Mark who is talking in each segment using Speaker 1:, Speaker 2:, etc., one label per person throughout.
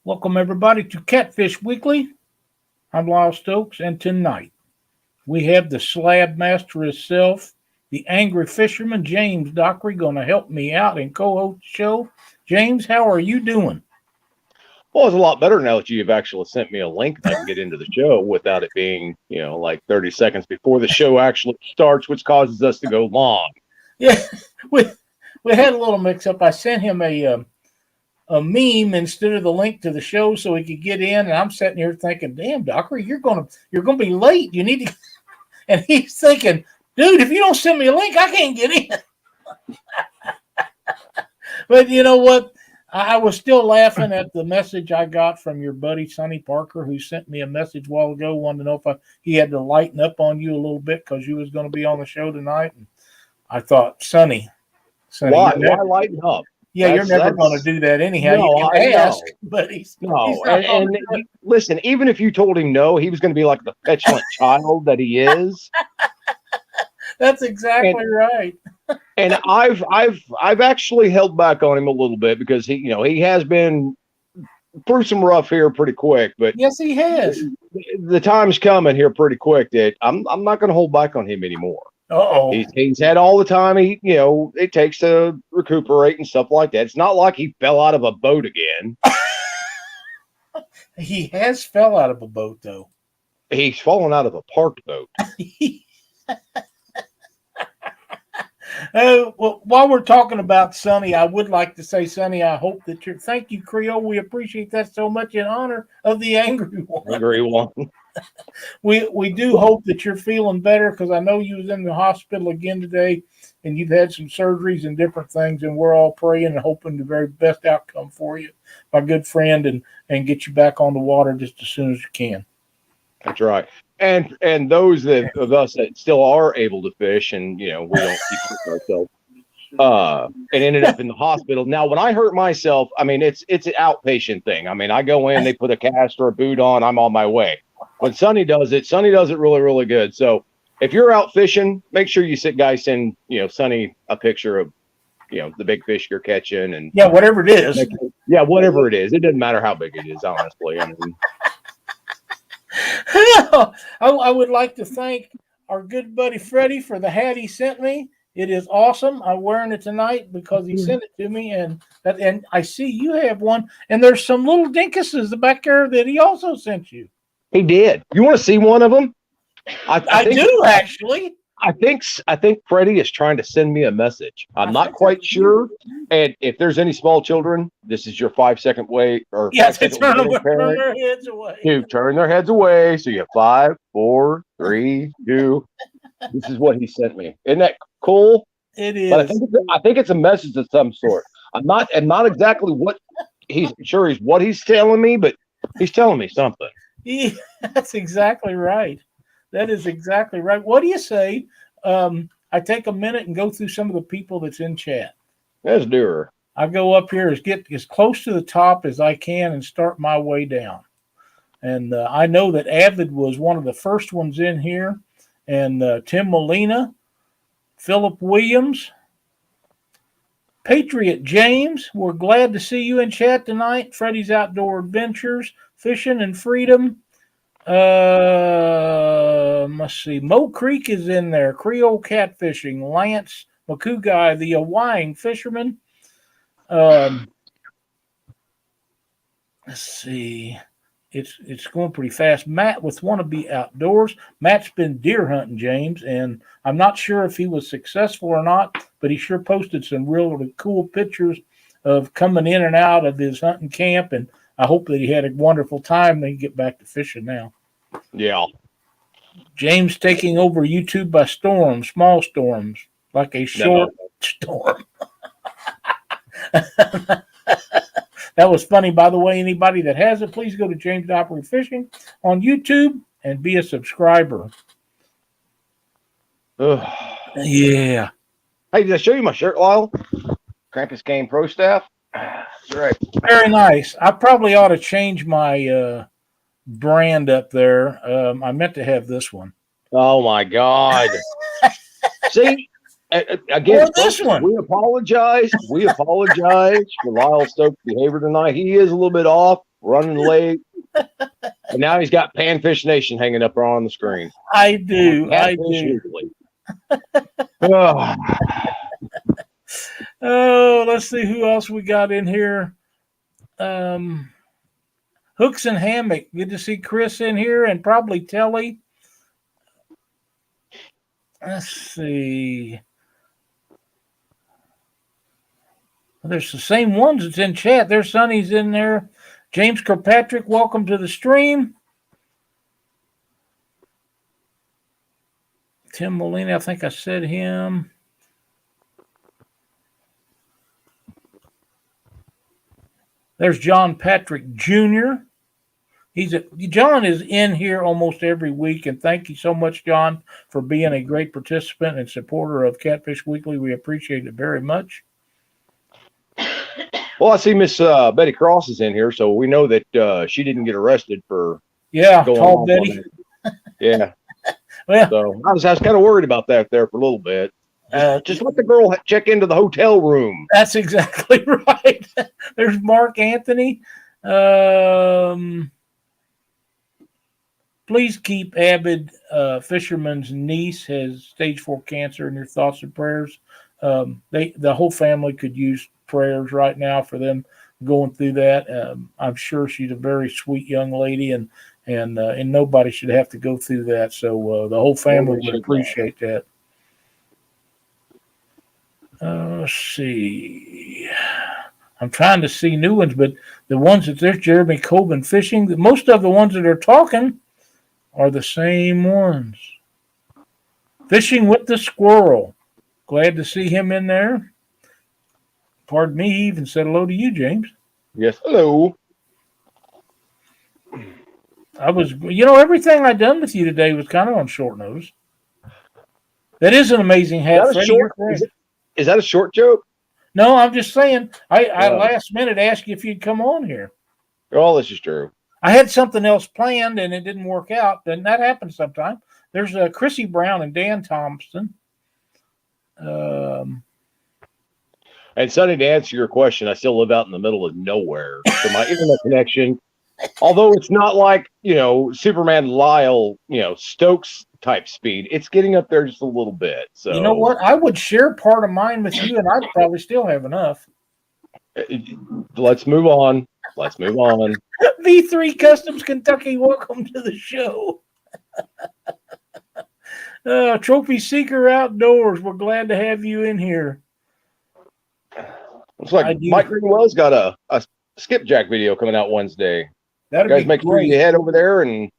Speaker 1: Welcome, everybody, to Catfish Weekly. I'm Lyle Stokes, and tonight we have the slab master himself, the angry fisherman, James Dockery, going to help me out and co host the show. James, how are you doing?
Speaker 2: Well, it's a lot better now that you've actually sent me a link and I can get into the show without it being, like 30 seconds before the show actually starts, which causes us to go long.
Speaker 1: Yeah, we, we had a little mix up. I sent him a meme instead of the link to the show so he could get in, and I'm sitting here thinking, "Damn, Dockery, you're gonna be late. You need to." And he's thinking, "Dude, if you don't send me a link, I can't get in." But you know what? I was still laughing at the message I got from your buddy Sonny Parker, who sent me a message a while ago, wanted to know if he had to lighten up on you a little bit because you was going to be on the show tonight. And I thought, Sonny,
Speaker 2: Why lighten up?
Speaker 1: Yeah, you're never going to do that anyhow.
Speaker 2: No,
Speaker 1: you can ask, but he's
Speaker 2: no.
Speaker 1: And
Speaker 2: Listen, even if you told him no, he was going to be like the petulant child that he is.
Speaker 1: That's exactly right.
Speaker 2: And I've actually held back on him a little bit because he has been through some rough here pretty quick. But
Speaker 1: yes, he has.
Speaker 2: The time's coming here pretty quick that I'm not going to hold back on him anymore.
Speaker 1: Uh-oh.
Speaker 2: He's had all the time it takes to recuperate and stuff like that. It's not like he fell out of a boat again.
Speaker 1: He has fell out of a boat, though.
Speaker 2: He's fallen out of a parked boat.
Speaker 1: Well, while we're talking about Sonny, I would like to say, Sonny, I hope that thank you, Creole. We appreciate that so much in honor of the angry one.
Speaker 2: Angry one.
Speaker 1: We do hope that you're feeling better because I know you was in the hospital again today and you've had some surgeries and different things, and we're all praying and hoping the very best outcome for you, my good friend, and get you back on the water just as soon as you can.
Speaker 2: That's right. And those of us that still are able to fish and we don't keep ourselves and ended up in the hospital. Now, when I hurt myself, I mean it's an outpatient thing. I mean, I go in, they put a cast or a boot on, I'm on my way. When Sonny does it really, really good. So if you're out fishing, make sure you send Sonny a picture of the big fish you're catching and
Speaker 1: whatever it is.
Speaker 2: Whatever it is. It doesn't matter how big it is, honestly. I mean,
Speaker 1: I would like to thank our good buddy Freddie for the hat he sent me. It is awesome. I'm wearing it tonight because he sent it to me, and I see you have one. And there's some little dinkuses back there that he also sent you.
Speaker 2: He did. You want to see one of them?
Speaker 1: I do actually.
Speaker 2: I think Freddie is trying to send me a message. I'm not quite sure. And if there's any small children, this is your 5-second way or
Speaker 1: turn their heads away.
Speaker 2: To turn their heads away. So you have 5, 4, 3, 2. This is what he sent me. Isn't that cool?
Speaker 1: It is.
Speaker 2: But I think it's a message of some sort. I'm not exactly what he's telling me, but he's telling me something.
Speaker 1: Yeah, that's exactly right. That is exactly right. What do you say? I take a minute and go through some of the people that's in chat.
Speaker 2: Let's do her.
Speaker 1: I go up here get as close to the top as I can and start my way down. And I know that Avid was one of the first ones in here. And Tim Molina, Philip Williams, Patriot James, we're glad to see you in chat tonight. Freddie's Outdoor Adventures, Fishing and Freedom. Let's see. Mo Creek is in there. Creole Catfishing. Lance Makugai, the Hawaiian fisherman. Let's see. It's going pretty fast. Matt with Wannabe Outdoors. Matt's been deer hunting, James, and I'm not sure if he was successful or not, but he sure posted some really cool pictures of coming in and out of his hunting camp, and I hope that he had a wonderful time. They can get back to fishing now.
Speaker 2: Yeah.
Speaker 1: James taking over YouTube by storm, small storms, like a short storm. That was funny, by the way. Anybody that has it, please go to James Dockery Fishing on YouTube and be a subscriber. Yeah.
Speaker 2: Hey, did I show you my shirt, Lyle? Krampus Game Pro Staff. That's right.
Speaker 1: Very nice. I probably ought to change my brand up there. I meant to have this one.
Speaker 2: Oh my God. See, again,
Speaker 1: or this one.
Speaker 2: We apologize. We apologize for Lyle Stokes' behavior tonight. He is a little bit off. running late. And now he's got Panfish Nation hanging up on the screen.
Speaker 1: I do.
Speaker 2: Catfish Weekly. Oh.
Speaker 1: Oh, let's see who else we got in here. Hooks and Hammock. Good to see Chris in here, and probably Telly. Let's see. There's the same ones that's in chat. There's Sonny's in there. James Kirkpatrick, welcome to the stream. Tim Molina, I think I said him. There's John Patrick Jr. John is in here almost every week, and thank you so much, John, for being a great participant and supporter of Catfish Weekly. We appreciate it very much.
Speaker 2: Well, I see Miss Betty Cross is in here, so we know that she didn't get arrested for
Speaker 1: going tall Betty.
Speaker 2: Yeah.
Speaker 1: Well,
Speaker 2: so I was kind of worried about that there for a little bit. Just let the girl check into the hotel room.
Speaker 1: That's exactly right. There's Mark Anthony. Please keep Avid Fisherman's niece has stage 4 cancer in your thoughts and prayers. The whole family could use prayers right now for them going through that. I'm sure she's a very sweet young lady, and nobody should have to go through that. So the whole family would appreciate that. Let's see. I'm trying to see new ones, but the ones that there's Jeremy Coben Fishing, most of the ones that are talking are the same ones. Fishing with the Squirrel. Glad to see him in there. Pardon me, he even said hello to you, James.
Speaker 2: Yes, hello.
Speaker 1: Everything I done with you today was kind of on short notice. That is an amazing hat.
Speaker 2: Is that a short joke?
Speaker 1: No, I'm just saying. I last minute asked you if you'd come on here.
Speaker 2: Oh, this is true.
Speaker 1: I had something else planned and it didn't work out. And that happens sometimes. There's Chrissy Brown and Dan Thompson.
Speaker 2: And Sonny, to answer your question, I still live out in the middle of nowhere. So my internet connection, although it's not like, Superman Lyle, Stokes type speed, it's getting up there just a little bit. So
Speaker 1: you know what? I would share part of mine with you, and I'd probably still have enough.
Speaker 2: Let's move on.
Speaker 1: V3 Customs Kentucky, welcome to the show. Trophy Seeker Outdoors, we're glad to have you in here.
Speaker 2: Looks like Mike Greenwell's got a skipjack video coming out Wednesday.
Speaker 1: That'd
Speaker 2: guys,
Speaker 1: be
Speaker 2: make sure you head over there and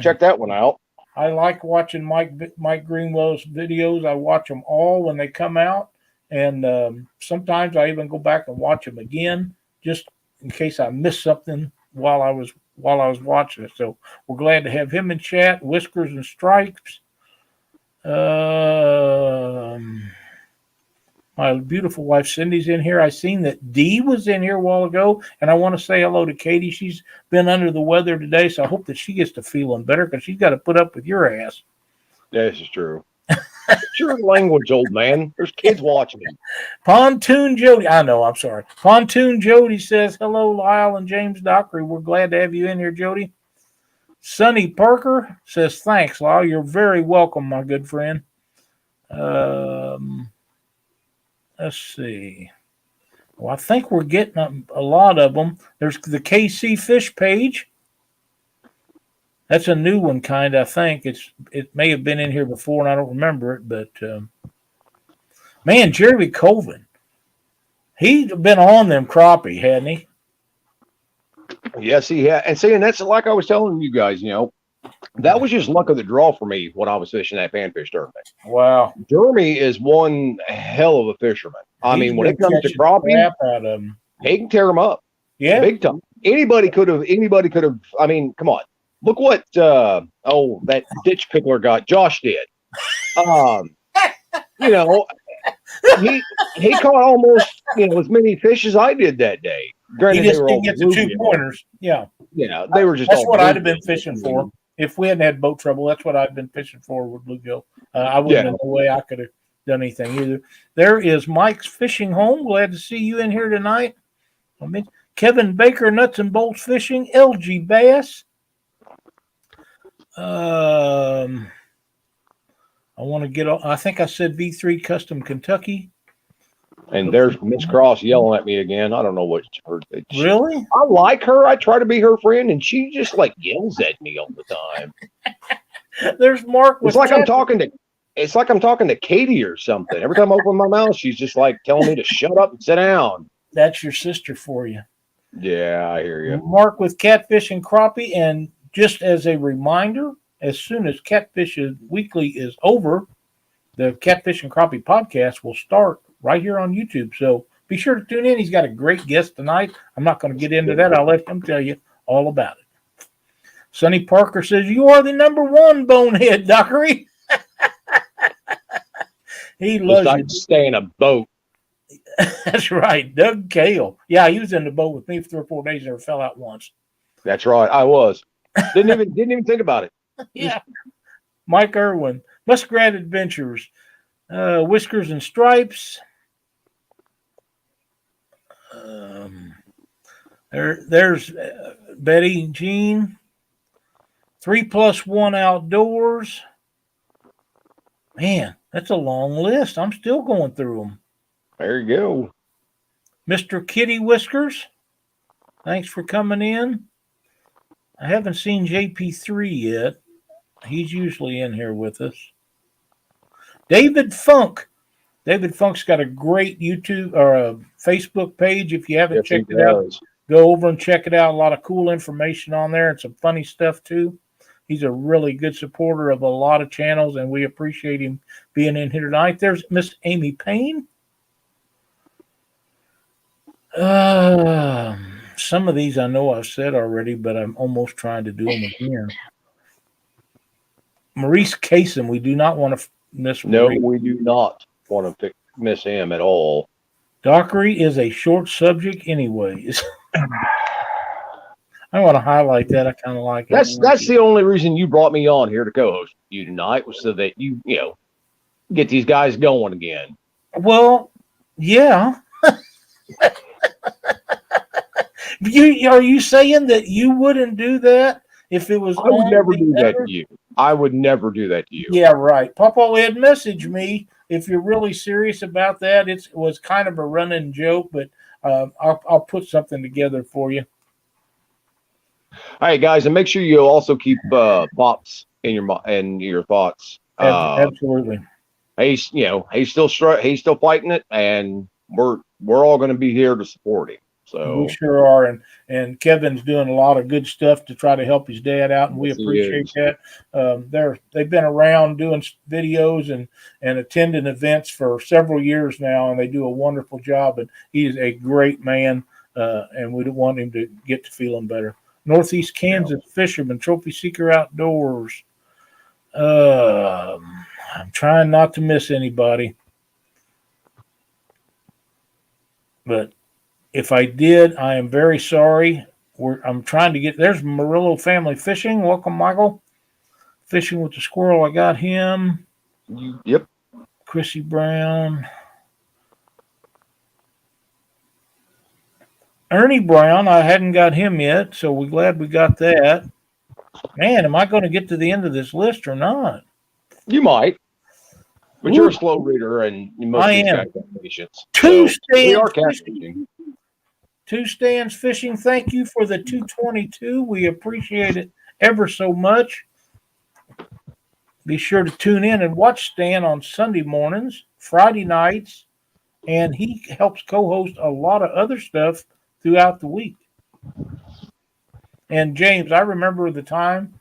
Speaker 2: check that one out.
Speaker 1: I like watching Mike Greenwell's videos. I watch them all when they come out, and sometimes I even go back and watch them again just in case I missed something while I was watching it. So we're glad to have him in chat. Whiskers and Stripes. My beautiful wife Cindy's in here. I seen that Dee was in here a while ago, and I want to say hello to Katie. She's been under the weather today, so I hope that she gets to feeling better because she's got to put up with your ass.
Speaker 2: Yeah, this is true. It's your language, old man. There's kids watching.
Speaker 1: Pontoon Jody. I know, I'm sorry. Pontoon Jody says, hello, Lyle and James Dockery. We're glad to have you in here, Jody. Sonny Parker says, thanks, Lyle. You're very welcome, my good friend. Let's see. Well, I think we're getting a lot of them. There's the KC Fish page. That's a new one, kind of. I think it may have been in here before, and I don't remember it. But man, Jeremy Colvin, he'd been on them crappie, hadn't he?
Speaker 2: Yes, he had. And saying that's like I was telling you guys, that was just luck of the draw for me when I was fishing that panfish tournament.
Speaker 1: Wow.
Speaker 2: Jeremy is one hell of a fisherman. I mean, when it comes to crappie, he can tear them up.
Speaker 1: Yeah.
Speaker 2: Big time. Anybody could have, I mean, come on. Look what, that ditch pickler got. Josh did. He caught almost, as many fish as I did that day. Granted,
Speaker 1: he just didn't get the 2 pointers. Yeah.
Speaker 2: Yeah. They were just,
Speaker 1: that's what I'd have been fishing for. If we hadn't had boat trouble, that's what I've been fishing for with bluegill. I wouldn't have no way I could have done anything either. There is Mike's Fishing Home. Glad to see you in here tonight. Kevin Baker, Nuts and Bolts Fishing, LG Bass. I want to get. I think I said V3 Custom Kentucky.
Speaker 2: And there's Miss Cross yelling at me again. I don't know what her.
Speaker 1: Really?
Speaker 2: I like her. I try to be her friend, and she just like yells at me all the time.
Speaker 1: There's Mark.
Speaker 2: It's like I'm talking to. It's like I'm talking to Katie or something. Every time I open my mouth, she's just like telling me to shut up and sit down.
Speaker 1: That's your sister for you.
Speaker 2: Yeah, I hear you.
Speaker 1: Mark with Catfish and Crappie, and just as a reminder, as soon as Catfish Weekly is over, the Catfish and Crappie podcast will start right here on YouTube. So be sure to tune in. He's got a great guest tonight. I'm not going to get into that. I'll let him tell you all about it. Sonny Parker says, "You are the #1 bonehead, Dockery." He loves you.
Speaker 2: Stay in a boat.
Speaker 1: That's right. Doug Cale. Yeah, he was in the boat with me for 3 or 4 days. Never fell out once.
Speaker 2: That's right. I was. Didn't even think about it.
Speaker 1: Yeah. Mike Irwin. Muskrat Adventures. Whiskers and Stripes. There's Betty Jean. 3+1 Outdoors. Man, that's a long list. I'm still going through them.
Speaker 2: There you go.
Speaker 1: Mr. Kitty Whiskers, thanks for coming in. I haven't seen JP3 yet. He's usually in here with us. David Funk. David Funk's got a great YouTube or a Facebook page. If you haven't checked it out, go over and check it out. A lot of cool information on there and some funny stuff too. He's a really good supporter of a lot of channels, and we appreciate him being in here tonight. There's Miss Amy Payne. Some of these I know I've said already, but I'm almost trying to do them again. Maurice Kaysen, we do not want to miss.
Speaker 2: No, we do not want to miss him at all.
Speaker 1: Dockery is a short subject, anyways. I want to highlight that. I kind of like it.
Speaker 2: That's the only reason you brought me on here to co-host you tonight, was so that you get these guys going again.
Speaker 1: Well, yeah. Are you saying that you wouldn't do that if it was?
Speaker 2: I would never do that to you. I would never do that to you.
Speaker 1: Yeah, right. Papa had messaged me. If you're really serious about that, it was kind of a running joke, but I'll put something together for you.
Speaker 2: All right, guys, and make sure you also keep Pops in your thoughts.
Speaker 1: Absolutely.
Speaker 2: He's still fighting it, and we're all going to be here to support him. So
Speaker 1: we sure are, and Kevin's doing a lot of good stuff to try to help his dad out, and we appreciate that. They've been around doing videos and attending events for several years now, and they do a wonderful job. And he is a great man, and we want him to get to feeling better. Northeast Kansas Fisherman, Trophy Seeker Outdoors. I'm trying not to miss anybody, but if I did, I am very sorry. I'm trying to get. There's Murillo Family Fishing. Welcome, Michael. Fishing with the Squirrel. I got him.
Speaker 2: Yep.
Speaker 1: Chrissy Brown. Ernie Brown, I hadn't got him yet, so we're glad we got that. Man, am I going to get to the end of this list or not?
Speaker 2: You might, but you're a slow reader, and most of these guys have patience.
Speaker 1: We are catfishing. Two Stands Fishing, thank you for the 222. We appreciate it ever so much. Be sure to tune in and watch Stan on Sunday mornings, Friday nights, and he helps co-host a lot of other stuff throughout the week. And James, I remember the time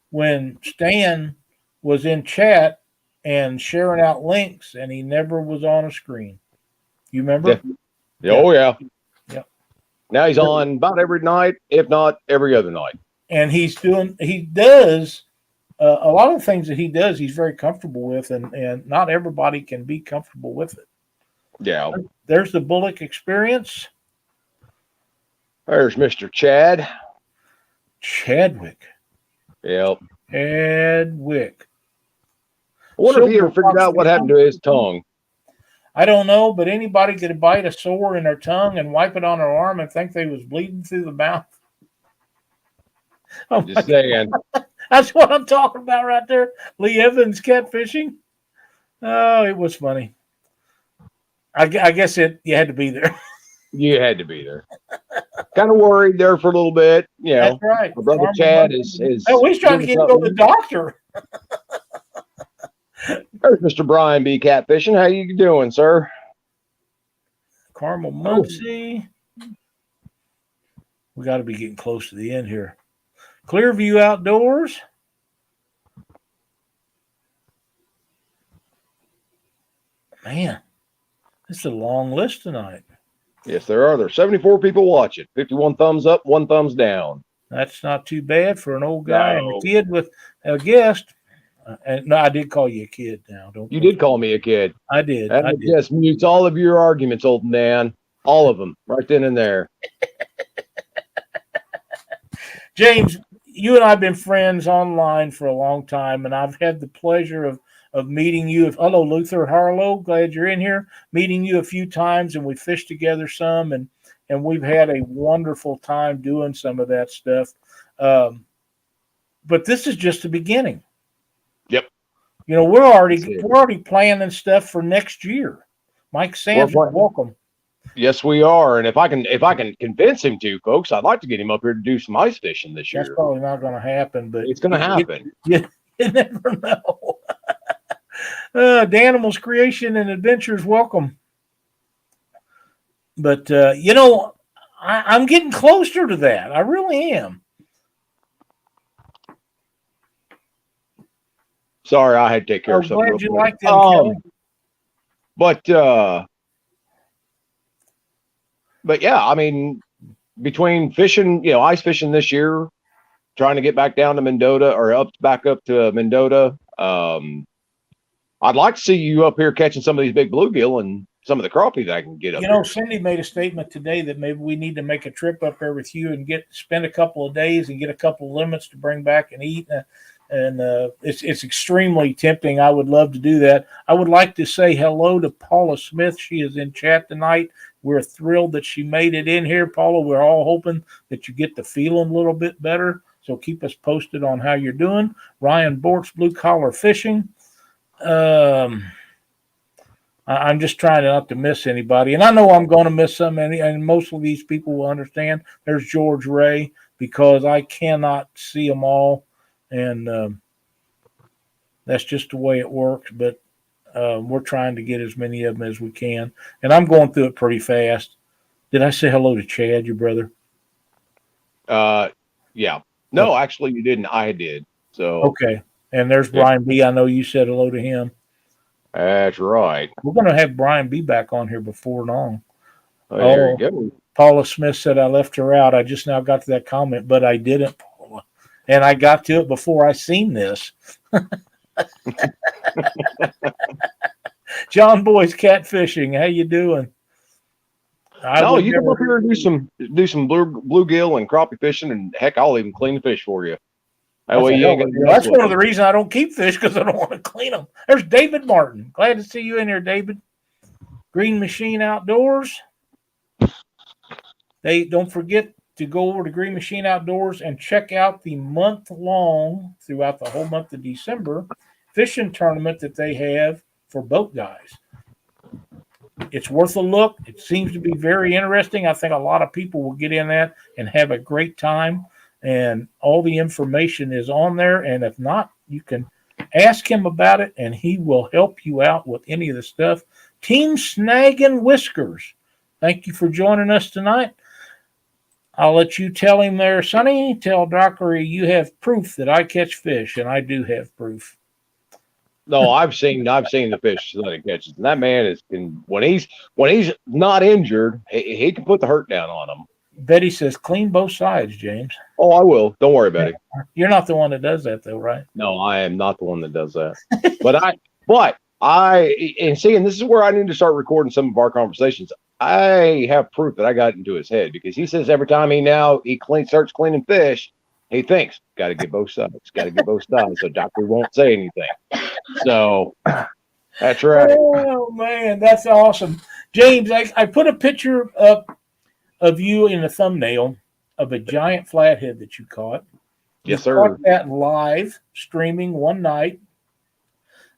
Speaker 1: when Stan was in chat and sharing out links, and he never was on a screen. You remember?
Speaker 2: Yeah. Oh, yeah.
Speaker 1: Yeah.
Speaker 2: Now he's on about every night, if not every other night.
Speaker 1: And he does a lot of things that he does, he's very comfortable with, and not everybody can be comfortable with it.
Speaker 2: Yeah.
Speaker 1: There's the Bullock Experience.
Speaker 2: There's Mr. Chad.
Speaker 1: Chadwick.
Speaker 2: Yep.
Speaker 1: Chadwick.
Speaker 2: I wonder if he ever figured out what happened to his tongue.
Speaker 1: I don't know, but anybody could bite a sore in their tongue and wipe it on their arm and think they was bleeding through the mouth. Oh,
Speaker 2: Just saying.
Speaker 1: That's what I'm talking about right there. Lee Evans catfishing. Oh, it was funny. I guess you had to be there.
Speaker 2: You had to be there. Kind of worried there for a little bit. You know,
Speaker 1: That's right.
Speaker 2: my brother Chad is.
Speaker 1: Oh, he's trying to get to go to the doctor.
Speaker 2: There's Mr. Brian B. Catfishing. How you doing, sir?
Speaker 1: Carmel Muncie. We got to be getting close to the end here. Clearview Outdoors. Man, this is a long list tonight.
Speaker 2: Yes, there are. There's 74 people watching. 51 thumbs up, 1 thumbs down.
Speaker 1: That's not too bad for an old guy and a kid with a guest. And no, I did call you a kid now.
Speaker 2: You did call me a kid.
Speaker 1: I did.
Speaker 2: That just mutes all of your arguments, old man. All of them, right then and there.
Speaker 1: James, you and I have been friends online for a long time, and I've had the pleasure of meeting you. Hello, Luther Harlow. Glad you're in here. Meeting you a few times, and we fished together some, and we've had a wonderful time doing some of that stuff. But this is just the beginning.
Speaker 2: Yep.
Speaker 1: You know, we're already planning stuff for next year. Mike Sampson, welcome.
Speaker 2: Yes, we are. And if I can convince him to, folks, I'd like to get him up here to do some ice fishing this year.
Speaker 1: That's probably not going to happen, but
Speaker 2: it's going to happen.
Speaker 1: You never know. Danimals Creation and Adventures, welcome. But you know, I'm getting closer to that. I really am.
Speaker 2: Sorry, I had to take care of something.
Speaker 1: Glad you like them,
Speaker 2: but yeah, I mean, between fishing, you know, ice fishing this year, trying to get back down to Mendota or back up to Mendota, I'd like to see you up here catching some of these big bluegill and some of the crappie that I can get up.
Speaker 1: You know, Cindy made a statement today that maybe we need to make a trip up there with you and spend a couple of days and get a couple of limits to bring back and eat. And it's extremely tempting. I would love to do that. I would like to say hello to Paula Smith. She is in chat tonight. We're thrilled that she made it in here. Paula, we're all hoping that you get to feeling a little bit better. So keep us posted on how you're doing. Ryan Bort's Blue Collar Fishing. I'm just trying not to miss anybody. And I know I'm going to miss some, and most of these people will understand. There's George Ray, because I cannot see them all. And that's just the way it works. But we're trying to get as many of them as we can. And I'm going through it pretty fast. Did I say hello to Chad, your brother?
Speaker 2: Yeah. No, actually you didn't. I did. So
Speaker 1: okay. And there's Brian B. I know you said hello to him.
Speaker 2: That's right.
Speaker 1: We're going to have Brian B. back on here before long.
Speaker 2: Oh, there you go.
Speaker 1: Paula Smith said I left her out. I just now got to that comment, but I didn't, Paula. And I got to it before I seen this. John Boy's Catfishing. How you doing?
Speaker 2: No, you come up here and do some bluegill and crappie fishing, and heck, I'll even clean the fish for you. That way you ain't gonna
Speaker 1: that's one of the reasons I don't keep fish, because I don't want to clean them. There's David Martin. Glad to see you in here, David. Green Machine Outdoors. Don't forget to go over to Green Machine Outdoors and check out the month-long, throughout the whole month of December, fishing tournament that they have for boat guys. It's worth a look. It seems to be very interesting. I think a lot of people will get in that and have a great time. And all the information is on there. And if not, you can ask him about it, and he will help you out with any of the stuff. Team Snag and Whiskers, thank you for joining us tonight. I'll let you tell him there, Sonny. Tell Dockery you have proof that I catch fish, and I do have proof.
Speaker 2: No, I've seen the fish that he catches, and that man when he's not injured, he can put the hurt down on him.
Speaker 1: Betty says, clean both sides, James.
Speaker 2: Oh, I will. Don't worry about it.
Speaker 1: You're not the one that does that, though, right?
Speaker 2: No, I am not the one that does that. And this is where I need to start recording some of our conversations. I have proof that I got into his head, because he says every time he starts cleaning fish, he thinks, got to get both sides. Got to get both sides, so Dockery won't say anything. So That's right.
Speaker 1: Oh man, that's awesome, James. I put a picture up of you in the thumbnail of a giant flathead that you caught. You
Speaker 2: Yes,
Speaker 1: caught
Speaker 2: sir.
Speaker 1: that live streaming one night,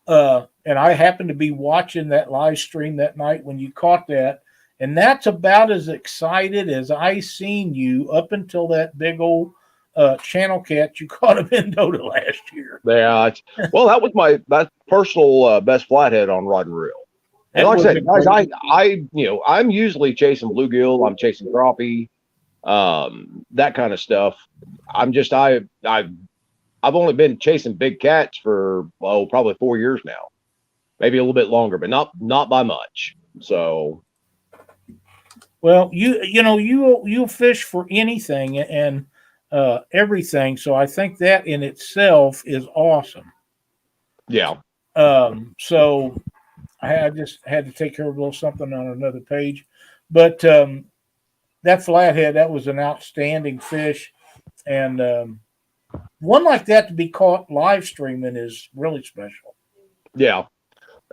Speaker 1: and I happened to be watching that live stream that night when you caught that. And that's about as excited as I seen you up until that big old channel cat you caught in Mendota last year.
Speaker 2: Yeah. Well, that was my personal best flathead on rod and reel. And
Speaker 1: That
Speaker 2: like I
Speaker 1: was a
Speaker 2: said, guys,
Speaker 1: great.
Speaker 2: I'm usually chasing bluegill. I'm chasing crappie, that kind of stuff. I've only been chasing big cats for probably 4 years now, maybe a little bit longer, but not by much. So
Speaker 1: Well, you'll fish for anything and everything. So I think that in itself is awesome.
Speaker 2: yeah,
Speaker 1: So I just had to take care of a little something on another page, but that flathead, that was an outstanding fish, and one like that to be caught live streaming is really special.
Speaker 2: yeah.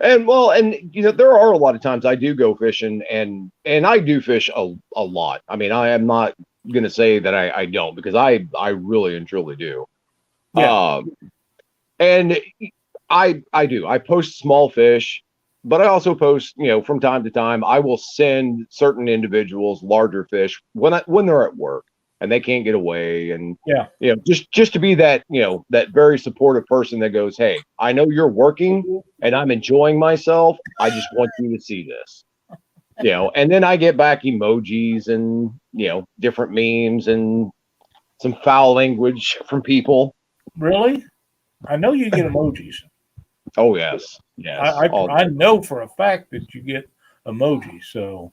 Speaker 2: And there are a lot of times I do go fishing, and I do fish a lot. I mean, I am not gonna say that I don't, because I really and truly do.
Speaker 1: Yeah,
Speaker 2: And I post small fish, but I also post, from time to time I will send certain individuals larger fish when they're at work and they can't get away, and
Speaker 1: yeah,
Speaker 2: just to be that, that very supportive person that goes, hey, I know you're working and I'm enjoying myself, I just want you to see this. And then I get back emojis and different memes and some foul language from people.
Speaker 1: really. I know you get emojis.
Speaker 2: Oh yes, yes,
Speaker 1: I
Speaker 2: all,
Speaker 1: I, I know for a fact that you get emojis. So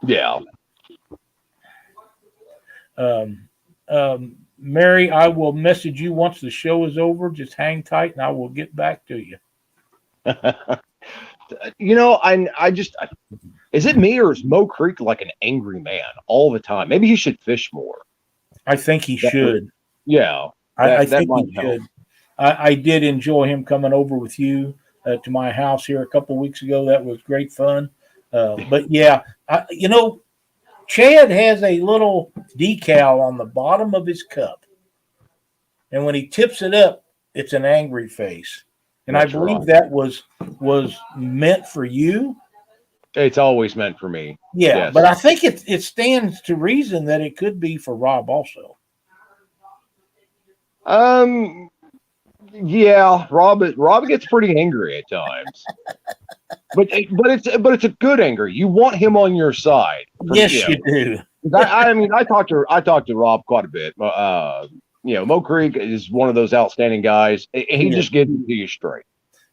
Speaker 2: yeah.
Speaker 1: Mary, I will message you once the show is over. Just hang tight, and I will get back to you.
Speaker 2: I just, is it me, or is Mo Creek like an angry man all the time? Maybe he should fish more.
Speaker 1: I think he
Speaker 2: That,
Speaker 1: should.
Speaker 2: yeah,
Speaker 1: I
Speaker 2: that
Speaker 1: think
Speaker 2: might
Speaker 1: he
Speaker 2: help.
Speaker 1: should. I did enjoy him coming over with you to my house here a couple of weeks ago. That was great fun. But yeah, Chad has a little decal on the bottom of his cup, and when he tips it up, it's an angry face. And I
Speaker 2: That's
Speaker 1: believe
Speaker 2: right.
Speaker 1: that was meant for you.
Speaker 2: It's always meant for me.
Speaker 1: Yeah,
Speaker 2: Yes.
Speaker 1: but I think it stands to reason that it could be for Rob also.
Speaker 2: Um. Yeah. Rob gets pretty angry at times, but it's a good anger. You want him on your side.
Speaker 1: Yes, you do.
Speaker 2: I mean, I talked to Rob quite a bit. Mo Creek is one of those outstanding guys. He
Speaker 1: Yeah,
Speaker 2: just gives it to you straight.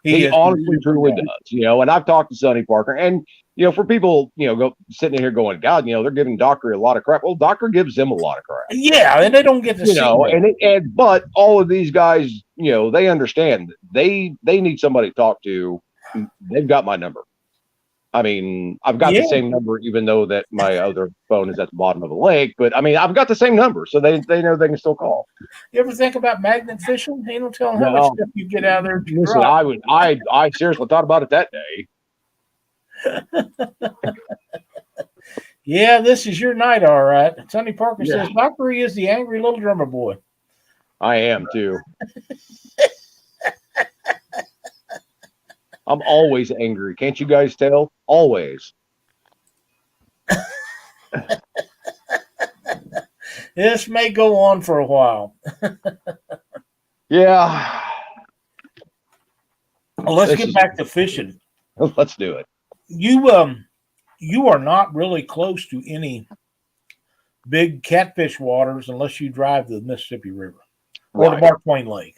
Speaker 1: he
Speaker 2: He
Speaker 1: is.
Speaker 2: honestly, truly does. And I've talked to Sonny Parker, and for people, go sitting in here going, God, they're giving Dockery a lot of crap. Well, Dockery gives them a lot of crap.
Speaker 1: Yeah, and they don't get to see that.
Speaker 2: But all of these guys, they understand they need somebody to talk to. They've got my number. I mean, I've got the
Speaker 1: Yeah,
Speaker 2: same number, even though that my other phone is at the bottom of the lake. But I mean, I've got the same number, so they know they can still call.
Speaker 1: you ever think about magnet fishing? Ain't no telling how much
Speaker 2: No,
Speaker 1: stuff you get out of there to
Speaker 2: listen,
Speaker 1: drop.
Speaker 2: I seriously thought about it that day.
Speaker 1: Yeah, this is your night, all right. Sonny Parker
Speaker 2: Yeah,
Speaker 1: says Dockery is the angry little drummer boy.
Speaker 2: I am too. I'm always angry. Can't you guys tell? Always.
Speaker 1: This may go on for a while.
Speaker 2: Yeah.
Speaker 1: Well, let's get back to fishing.
Speaker 2: Let's do it.
Speaker 1: You are not really close to any big catfish waters unless you drive the Mississippi River or the
Speaker 2: Right.
Speaker 1: Mark Twain Lake.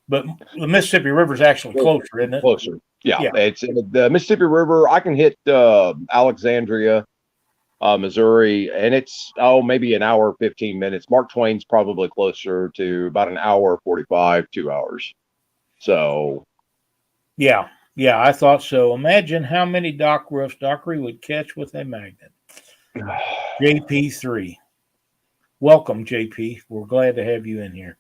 Speaker 1: But the Mississippi River is actually closer, isn't it?
Speaker 2: Closer. Yeah.
Speaker 1: Yeah.
Speaker 2: It's the Mississippi River. I can hit Alexandria, Missouri, and it's maybe an hour 15 minutes. Mark Twain's probably closer to about an hour 45, 2 hours. So
Speaker 1: Yeah, I thought so. Imagine how many dock roofs Dockery would catch with a magnet. JP3. Welcome, JP. We're glad to have you in here.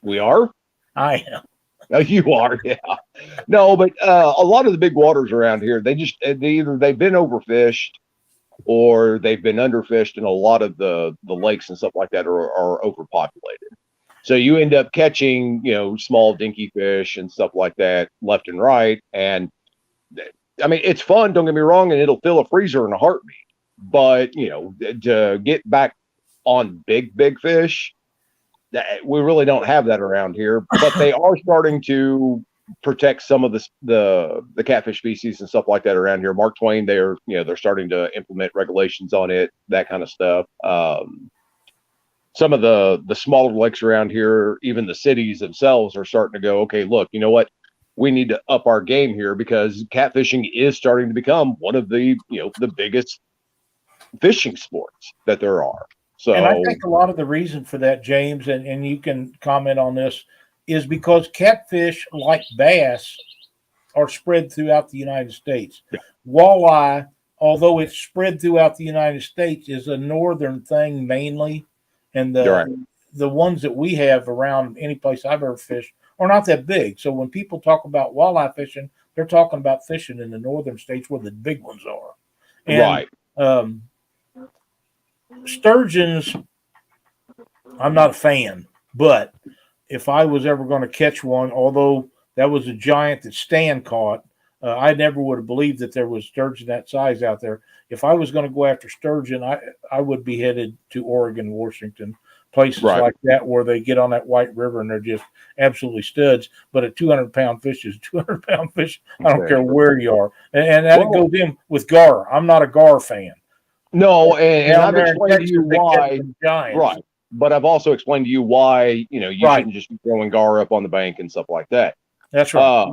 Speaker 2: we are.
Speaker 1: I am.
Speaker 2: No, you are, yeah. No, but a lot of the big waters around here, they've been overfished or they've been underfished, and a lot of the lakes and stuff like that are overpopulated. So you end up catching, small dinky fish and stuff like that left and right. And I mean, it's fun, don't get me wrong, and it'll fill a freezer in a heartbeat. But, to get back on big fish, we really don't have that around here. But they are starting to protect some of the catfish species and stuff like that around here. Mark Twain, they're starting to implement regulations on it, that kind of stuff. Some of the smaller lakes around here, even the cities themselves, are starting to go, okay, look, you know what? We need to up our game here because catfishing is starting to become one of the biggest fishing sports that there are. So,
Speaker 1: and I think a lot of the reason for that, James, and you can comment on this, is because catfish, like bass, are spread throughout the United States.
Speaker 2: Yeah.
Speaker 1: Walleye, although it's spread throughout the United States, is a northern thing mainly. And the ones that we have around any place I've ever fished are not that big. So when people talk about walleye fishing, they're talking about fishing in the northern states where the big ones are. And,
Speaker 2: right.
Speaker 1: Sturgeons, I'm not a fan, but if I was ever going to catch one, although that was a giant that Stan caught, I never would have believed that there was sturgeon that size out there. If I was going to go after sturgeon, I would be headed to Oregon, Washington, places like that where they get on that White River and they're just absolutely studs. But a 200-pound fish is a 200-pound fish. I don't care where you are. And that goes in with gar. I'm not a gar fan.
Speaker 2: No, and I've explained to you why. Right. But I've also explained to you why, you shouldn't just be throwing gar up on the bank and stuff like that.
Speaker 1: That's right.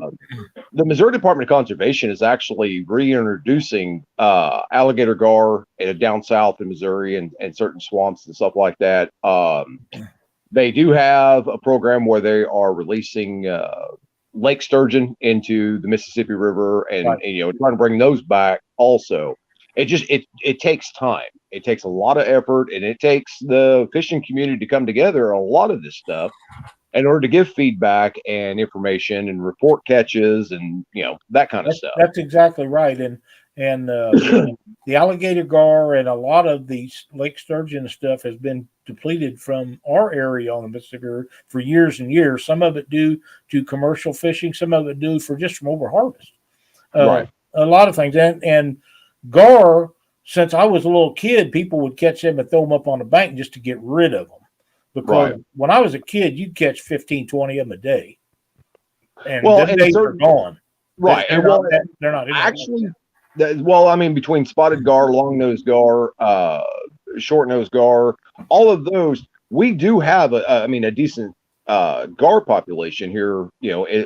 Speaker 2: The Missouri Department of Conservation is actually reintroducing alligator gar down south in Missouri and certain swamps and stuff like that. They do have a program where they are releasing lake sturgeon into the Mississippi River and trying to bring those back also. It takes time. It takes a lot of effort, and it takes the fishing community to come together on a lot of this stuff in order to give feedback and information and report catches and that kind of stuff.
Speaker 1: That's exactly right. And the alligator gar and a lot of the lake sturgeon stuff has been depleted from our area on the Mississippi River for years and years. Some of it due to commercial fishing, some of it due for just from overharvest.
Speaker 2: Right.
Speaker 1: A lot of things. And gar, since I was a little kid, people would catch them and throw them up on the bank just to get rid of them. Because when I was a kid, you'd catch 15, 20 of them a day. And the days are gone.
Speaker 2: Right.
Speaker 1: They're not
Speaker 2: actually, between spotted gar, long-nosed gar, short-nosed gar, all of those, we do have a decent gar population here,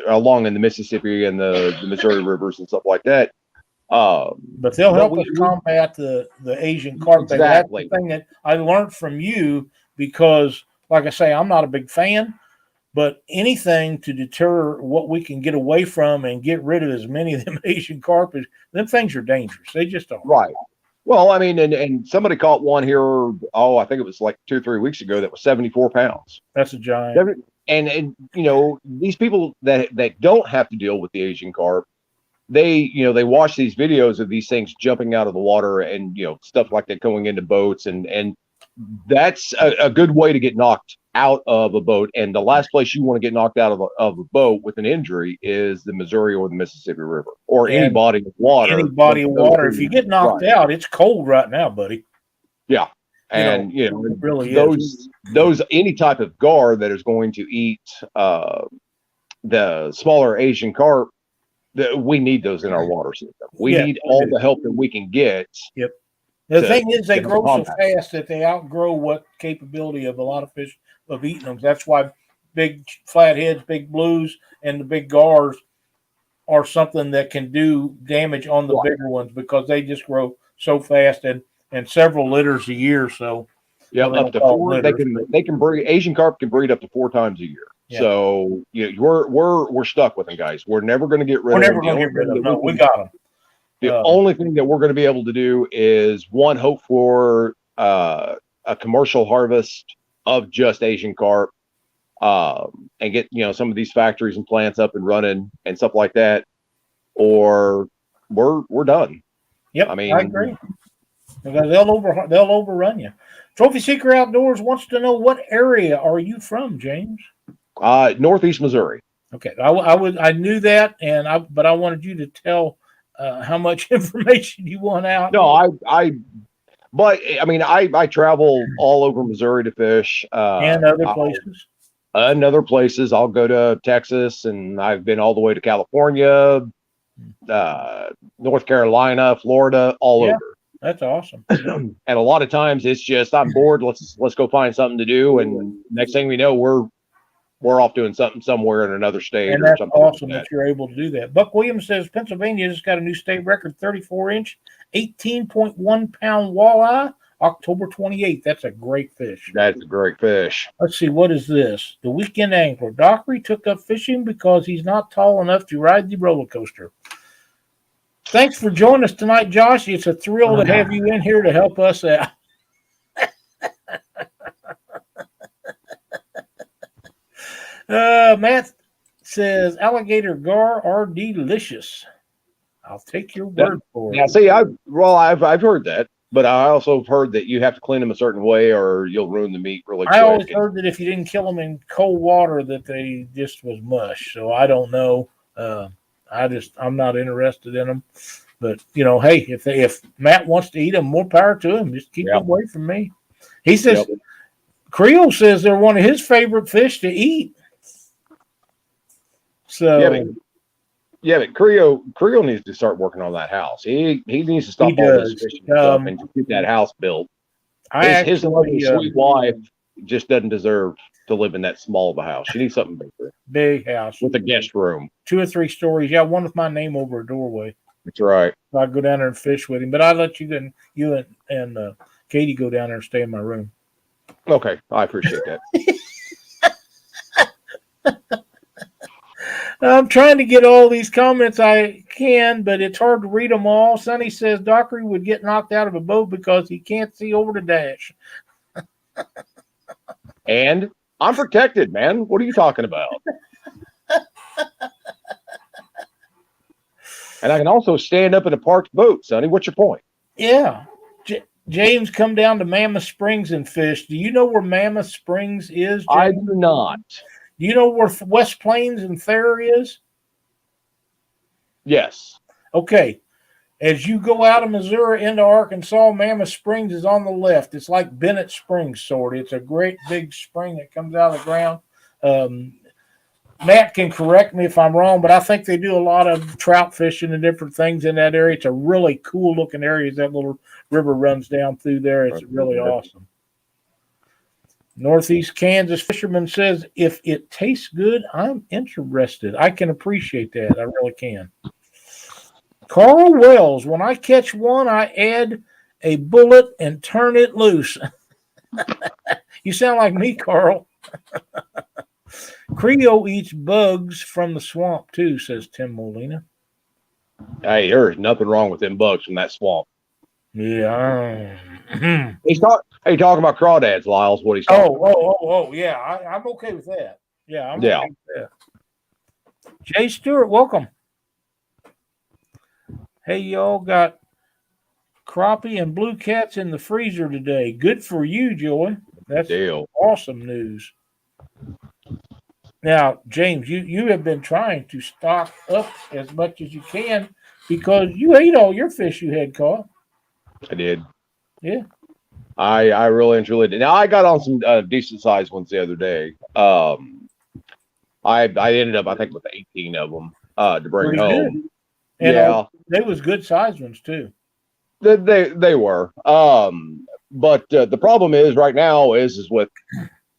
Speaker 2: along in the Mississippi and the Missouri rivers and stuff like that.
Speaker 1: But they'll help us combat the Asian carp.
Speaker 2: Exactly.
Speaker 1: That's the thing that I learned from you because, like I say, I'm not a big fan, but anything to deter what we can get away from and get rid of as many of them Asian carp, them things are dangerous. They just are.
Speaker 2: Right. Well, and somebody caught one here, I think it was like 2 or 3 weeks ago that was 74 pounds.
Speaker 1: That's a giant.
Speaker 2: And these people that don't have to deal with the Asian carp, they watch these videos of these things jumping out of the water and stuff like that going into boats and that's a good way to get knocked out of a boat. And the last place you want to get knocked out of a boat with an injury is the Missouri or the Mississippi River or any body of water.
Speaker 1: Any body of water. If you get knocked out, it's cold right now, buddy.
Speaker 2: Yeah. And
Speaker 1: it really
Speaker 2: those any type of gar that is going to eat the smaller Asian carp, we need those in our water system. We need all the help that we can get.
Speaker 1: Yep. The thing is, they grow so fast that they outgrow what capability of a lot of fish of eating them. That's why big flatheads, big blues, and the big gars are something that can do damage on the bigger ones because they just grow so fast and several litters a year. So
Speaker 2: up to 4. They can breed. Asian carp can breed up to 4 times a year. Yeah. So we're stuck with them, guys. We're never going to get rid of them.
Speaker 1: We're never going to get rid of them. No, we got them.
Speaker 2: The only thing that we're going to be able to do is hope for a commercial harvest of just Asian carp. and get some of these factories and plants up and running and stuff like that, or we're done.
Speaker 1: Yep,
Speaker 2: I mean,
Speaker 1: I agree. Because they'll overrun you. Trophy Seeker Outdoors wants to know, what area are you from, James?
Speaker 2: Northeast Missouri.
Speaker 1: Okay, I knew that, but I wanted you to tell how much information you want out.
Speaker 2: No, but I mean, I travel all over Missouri to fish,
Speaker 1: And other places.
Speaker 2: And other places. I'll go to Texas, and I've been all the way to California, North Carolina, Florida, all over.
Speaker 1: That's awesome.
Speaker 2: And a lot of times it's just, I'm bored. Let's go find something to do. And next thing we know, we're off doing something somewhere in another state.
Speaker 1: And that's awesome that you're able to do that. Buck Williams says Pennsylvania just got a new state record, 34-inch, 18.1 pound walleye, October 28th. That's a great fish.
Speaker 2: That's a great fish.
Speaker 1: Let's see, what is this? The Weekend Angler. Dockery took up fishing because he's not tall enough to ride the roller coaster. Thanks for joining us tonight, Josh. It's a thrill to have you in here to help us out. Matt says alligator gar are delicious. I'll take your word for it.
Speaker 2: Yeah, see, I've heard that, but I also have heard that you have to clean them a certain way or you'll ruin the meat really quick.
Speaker 1: I always heard that if you didn't kill them in cold water, that they just was mush. So I don't know. I'm not interested in them. But hey, if Matt wants to eat them, more power to him. Just keep them away from me. He says Creole says they're one of his favorite fish to eat. So
Speaker 2: but Creole needs to start working on that house. He needs to stop all this fishing stuff and just get that house built. His lovely sweet wife just doesn't deserve to live in that small of a house. She needs something bigger.
Speaker 1: Big house
Speaker 2: with a guest room,
Speaker 1: 2 or 3 stories. Yeah, one with my name over a doorway.
Speaker 2: That's right.
Speaker 1: So I go down there and fish with him, but I let you and Katie go down there and stay in my room.
Speaker 2: Okay, I appreciate that.
Speaker 1: I'm trying to get all these comments I can, but it's hard to read them all. Sonny says Dockery would get knocked out of a boat because he can't see over the dash.
Speaker 2: And I'm protected, man. What are you talking about? And I can also stand up in a parked boat, Sonny. What's your point?
Speaker 1: Yeah. James, come down to Mammoth Springs and fish. Do you know where Mammoth Springs is, James?
Speaker 2: I do not.
Speaker 1: Do you know where West Plains and Thayer is?
Speaker 2: Yes.
Speaker 1: Okay. As you go out of Missouri into Arkansas, Mammoth Springs is on the left. It's like Bennett Springs, sort of. It's a great big spring that comes out of the ground. Matt can correct me if I'm wrong, but I think they do a lot of trout fishing and different things in that area. It's a really cool looking area as that little river runs down through there. It's really awesome. Northeast Kansas fisherman says, if it tastes good, I'm interested. I can appreciate that. I really can. Carl Wells, when I catch one, I add a bullet and turn it loose. You sound like me, Carl. Creole eats bugs from the swamp too, says Tim Molina.
Speaker 2: Hey, there's nothing wrong with them bugs from that swamp.
Speaker 1: Yeah.
Speaker 2: He's talking about crawdads, Lyle's what he's talking about.
Speaker 1: Oh, yeah. I'm okay with that. Yeah, I'm okay with that. Jay Stewart, welcome. Hey, y'all got crappie and blue cats in the freezer today. Good for you, Joy. That's awesome news. Now, James, you have been trying to stock up as much as you can because you ate all your fish you had caught.
Speaker 2: I did.
Speaker 1: Yeah.
Speaker 2: I really and truly did. Now, I got on some decent sized ones the other day. I ended up, I think, with 18 of them to bring
Speaker 1: Pretty
Speaker 2: home.
Speaker 1: Good. And they was good sized ones too.
Speaker 2: They were. But the problem is right now is with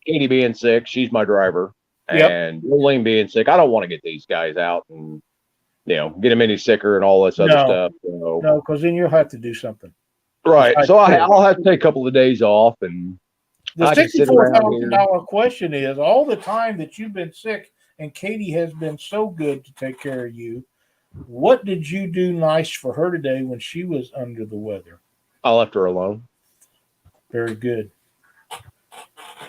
Speaker 2: Katie being sick. She's my driver. And Lillian being sick, I don't want to get these guys out and get them any sicker and all this other stuff. So.
Speaker 1: No, because then you'll have to do something.
Speaker 2: Right. So I'll have to take a couple of days off. And
Speaker 1: the $64,000 question is, all the time that you've been sick and Katie has been so good to take care of you, what did you do nice for her today when she was under the weather?
Speaker 2: I left her alone.
Speaker 1: Very good.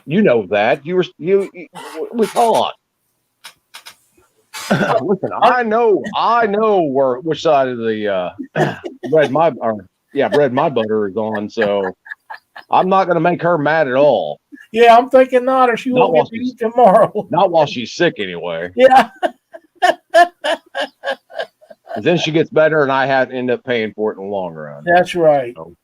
Speaker 2: You know that. We on. Listen, I know which side of the bread my butter is on, so I'm not gonna make her mad at all.
Speaker 1: Yeah, I'm thinking not, or she
Speaker 2: Not
Speaker 1: won't get to eat tomorrow.
Speaker 2: Not while she's sick anyway.
Speaker 1: Yeah.
Speaker 2: Then she gets better and I have to end up paying for it in the long run.
Speaker 1: That's right.
Speaker 2: So.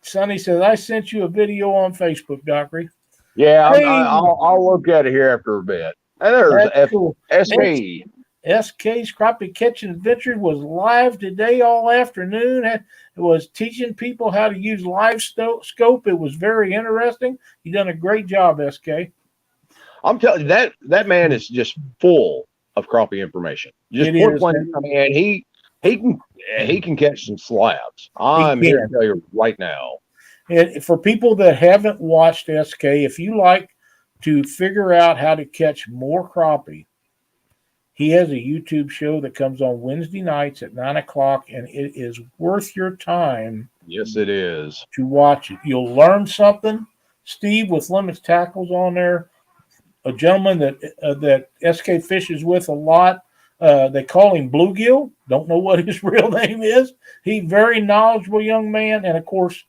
Speaker 1: Sonny says, I sent you a video on Facebook, Dockery.
Speaker 2: Yeah, hey. I'll look at it here after a bit. And there's
Speaker 1: cool.
Speaker 2: SK.
Speaker 1: SK's Crappie Catching Adventure was live today all afternoon. It was teaching people how to use live scope. It was very interesting. You done a great job, SK.
Speaker 2: I'm telling you, that man is just full of crappie information. Just point blank. I mean, he can catch some slabs. I'm here to tell you right now.
Speaker 1: And for people that haven't watched SK, if you like to figure out how to catch more crappie, he has a YouTube show that comes on Wednesday nights at 9 o'clock, and it is worth your time.
Speaker 2: Yes, it is.
Speaker 1: To watch it. You'll learn something. Steve with Limits Tackles on there, a gentleman that SK fishes with a lot. They call him Bluegill. Don't know what his real name is. He's a very knowledgeable young man. And, of course,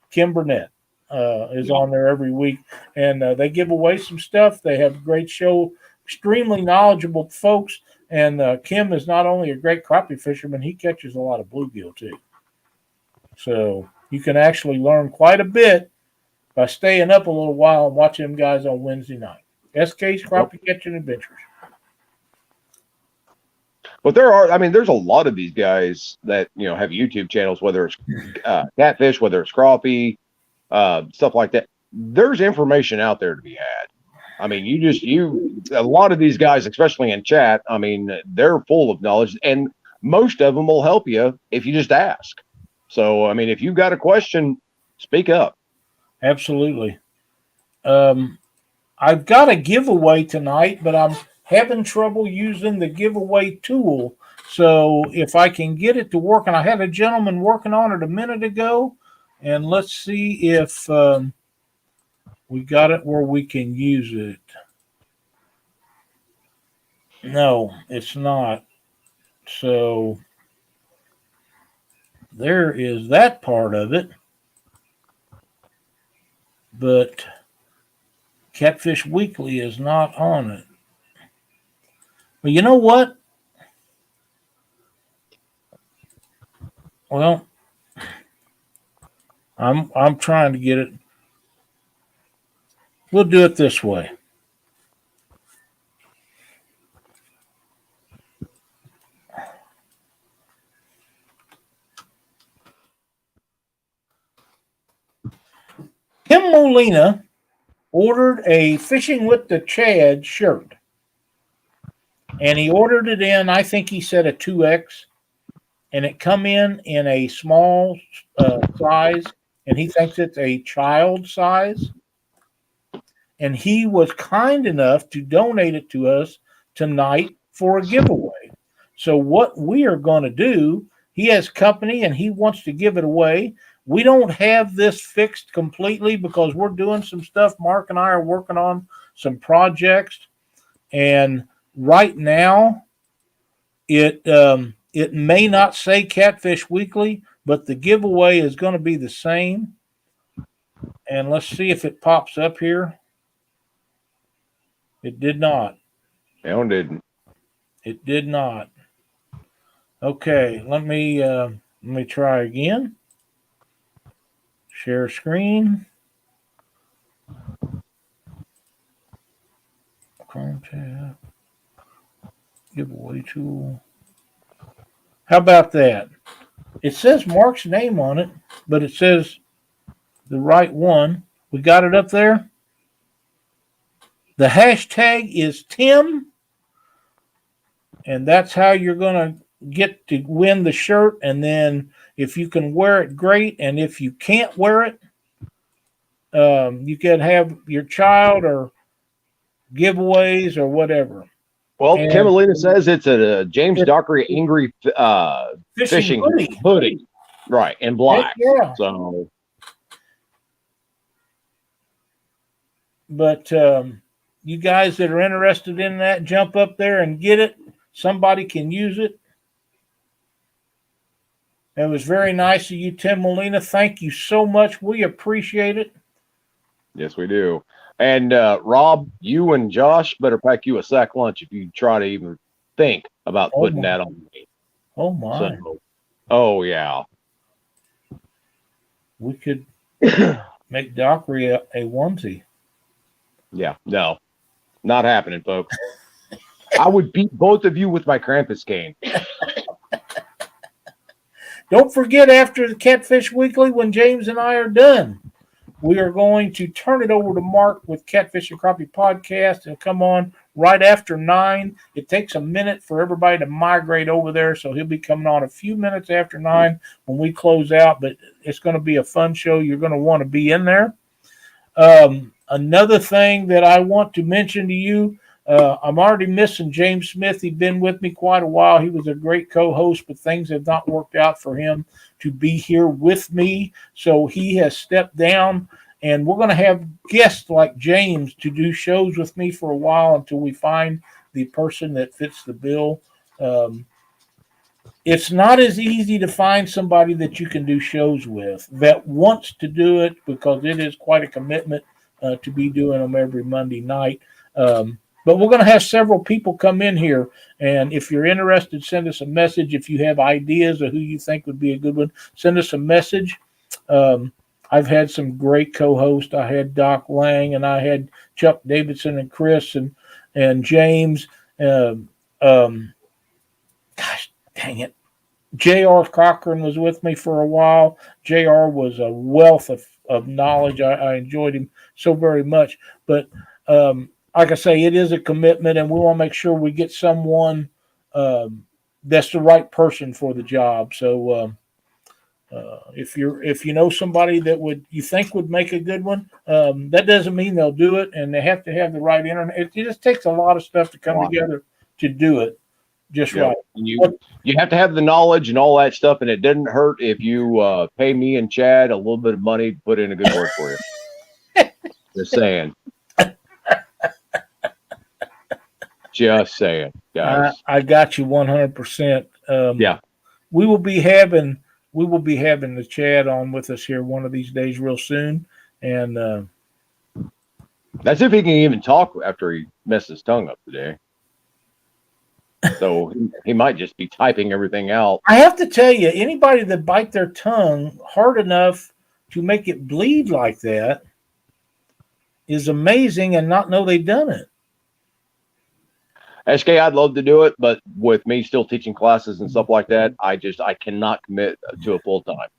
Speaker 1: Kim Burnett is on there every week. And they give away some stuff. They have a great show. Extremely knowledgeable folks. And Kim is not only a great crappie fisherman, he catches a lot of bluegill, too. So you can actually learn quite a bit by staying up a little while and watching them guys on Wednesday night. SK's Crappie Catching Adventures.
Speaker 2: But there's a lot of these guys that, have YouTube channels, whether it's catfish, whether it's crappie, stuff like that. There's information out there to be had. I mean, a lot of these guys, especially in chat, I mean, they're full of knowledge, and most of them will help you if you just ask. So, I mean, if you've got a question, speak up.
Speaker 1: Absolutely. I've got a giveaway tonight, but I'm having trouble using the giveaway tool. So if I can get it to work, and I had a gentleman working on it a minute ago, and let's see if we got it where we can use it. No, it's not. So there is that part of it. But Catfish Weekly is not on it. But you know what? Well, I'm trying to get it. We'll do it this way. Kim Molina ordered a Fishing with the Chad shirt. And he ordered it in, I think he said a 2X. And it come in a small size. And he thinks it's a child size. And he was kind enough to donate it to us tonight for a giveaway. So what we are going to do, he has company and he wants to give it away. We don't have this fixed completely because we're doing some stuff. Mark and I are working on some projects. And right now, it may not say Catfish Weekly, but the giveaway is going to be the same. And let's see if it pops up here. It did not.
Speaker 2: No, it didn't.
Speaker 1: It did not. Okay, let me try again. Share screen. Chrome tab. Giveaway tool. How about that? It says Mark's name on it, but it says the right one. We got it up there. The hashtag is Tim, and that's how you're going to get to win the shirt. And then if you can wear it, great. And if you can't wear it, you can have your child or giveaways or whatever.
Speaker 2: Well, Kim Molina says it's a James Dockery Angry fishing hoodie. Right, in black.
Speaker 1: Yeah.
Speaker 2: So
Speaker 1: But you guys that are interested in that, jump up there and get it. Somebody can use it. It was very nice of you, Tim Molina. Thank you so much. We appreciate it.
Speaker 2: Yes, we do. And Rob, you and Josh better pack you a sack lunch if you try to even think about putting that on me.
Speaker 1: Oh my!
Speaker 2: So, oh yeah,
Speaker 1: we could make Dockery a onesie.
Speaker 2: Yeah, no, not happening, folks. I would beat both of you with my Krampus cane.
Speaker 1: Don't forget, after the Catfish Weekly, when James and I are done, we are going to turn it over to Mark with Catfish and Crappie Podcast and come on right after 9. It takes a minute for everybody to migrate over there, so he'll be coming on a few minutes after 9 when we close out, but it's going to be a fun show. You're going to want to be in there. Another thing that I want to mention to you, I'm already missing James Smith. He's been with me quite a while. He was a great co-host, but things have not worked out for him to be here with me. So he has stepped down, and we're going to have guests like James to do shows with me for a while until we find the person that fits the bill. It's not as easy to find somebody that you can do shows with that wants to do it, because it is quite a commitment to be doing them every Monday night. But we're going to have several people come in here, and if you're interested, send us a message. If you have ideas of who you think would be a good one, send us a message. I've had some great co-hosts. I had Doc Lang, and I had Chuck Davidson and Chris and James. Gosh, dang it. J.R. Cochran was with me for a while. J.R. was a wealth of knowledge. I enjoyed him so very much. But like I say, it is a commitment, and we want to make sure we get someone that's the right person for the job. So if you know somebody that you think would make a good one, that doesn't mean they'll do it, and they have to have the right internet. It just takes a lot of stuff to come together to do it just right.
Speaker 2: You have to have the knowledge and all that stuff, and it doesn't hurt if you pay me and Chad a little bit of money to put in a good word for you. Just saying. Just saying, guys.
Speaker 1: I got you 100%.
Speaker 2: Yeah.
Speaker 1: We will be having the Chad on with us here one of these days real soon. And
Speaker 2: that's if he can even talk after he messed his tongue up today. So he might just be typing everything out.
Speaker 1: I have to tell you, anybody that bite their tongue hard enough to make it bleed like that is amazing, and not know they've done it.
Speaker 2: SK, I'd love to do it, but with me still teaching classes and stuff like that, I cannot commit to a full time.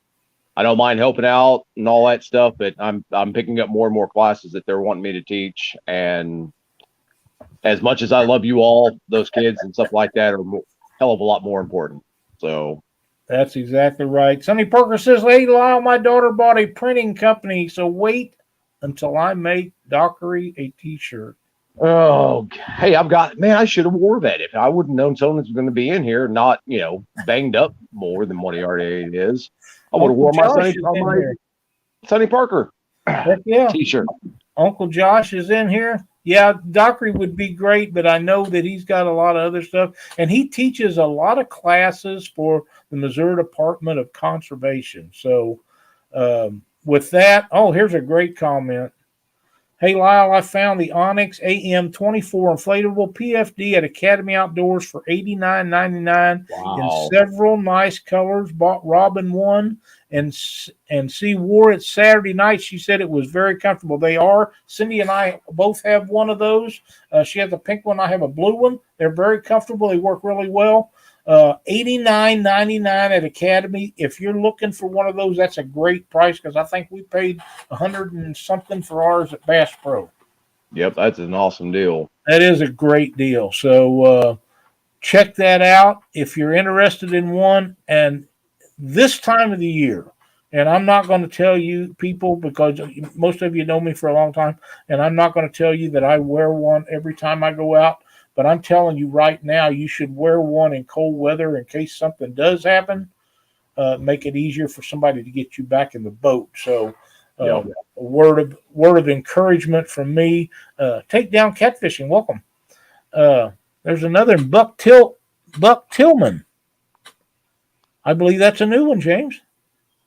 Speaker 2: I don't mind helping out and all that stuff, but I'm picking up more and more classes that they're wanting me to teach. And as much as I love you all, those kids and stuff like that are hell of a lot more important. So
Speaker 1: that's exactly right. Sonny Parker says, "Hey, Lyle, my daughter bought a printing company, so wait until I make Dockery a T-shirt."
Speaker 2: Oh, hey, I should have wore that. If I wouldn't known Sonny was going to be in here, not, banged up more than what he already is, I would have worn my Sonny Parker T-shirt.
Speaker 1: Uncle Josh is in here. Yeah, Dockery would be great, but I know that he's got a lot of other stuff, and he teaches a lot of classes for the Missouri Department of Conservation. So with that, here's a great comment. "Hey, Lyle, I found the Onyx AM24 inflatable PFD at Academy Outdoors for $89.99 in several nice colors. Bought Robin one and she wore it Saturday night. She said it was very comfortable." They are. Cindy and I both have one of those. She has a pink one. I have a blue one. They're very comfortable. They work really well. $89.99 at Academy. If you're looking for one of those, that's a great price, because I think we paid $100 and something for ours at Bass Pro.
Speaker 2: Yep, that's an awesome deal.
Speaker 1: That is a great deal. So check that out if you're interested in one. And this time of the year, and I'm not going to tell you people, because most of you know me for a long time, and I'm not going to tell you that I wear one every time I go out. But I'm telling you right now, you should wear one in cold weather in case something does happen. Make it easier for somebody to get you back in the boat. So
Speaker 2: Yeah.
Speaker 1: A word of encouragement from me. Take down catfishing. Welcome. There's another Buck Tillman. I believe that's a new one, James.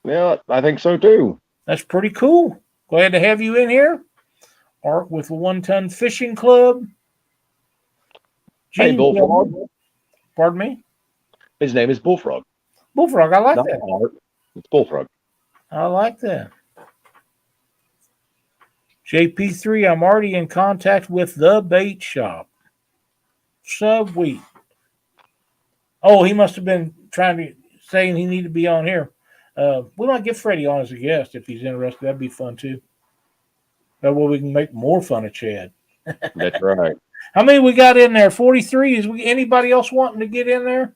Speaker 2: Yeah, I think so too.
Speaker 1: That's pretty cool. Glad to have you in here. Art with a 1 Ton Fishing Club.
Speaker 2: Hey, Bullfrog.
Speaker 1: Pardon me?
Speaker 2: His name is Bullfrog.
Speaker 1: Bullfrog, I like
Speaker 2: Not
Speaker 1: that.
Speaker 2: Art. It's Bullfrog.
Speaker 1: I like that. JP3, I'm already in contact with the bait shop. Sweet. Oh, he must have been saying he needed to be on here. We might get Freddie on as a guest if he's interested. That'd be fun too. That way we can make more fun of Chad.
Speaker 2: That's right.
Speaker 1: How many we got in there? 43. Is anybody else wanting to get in there?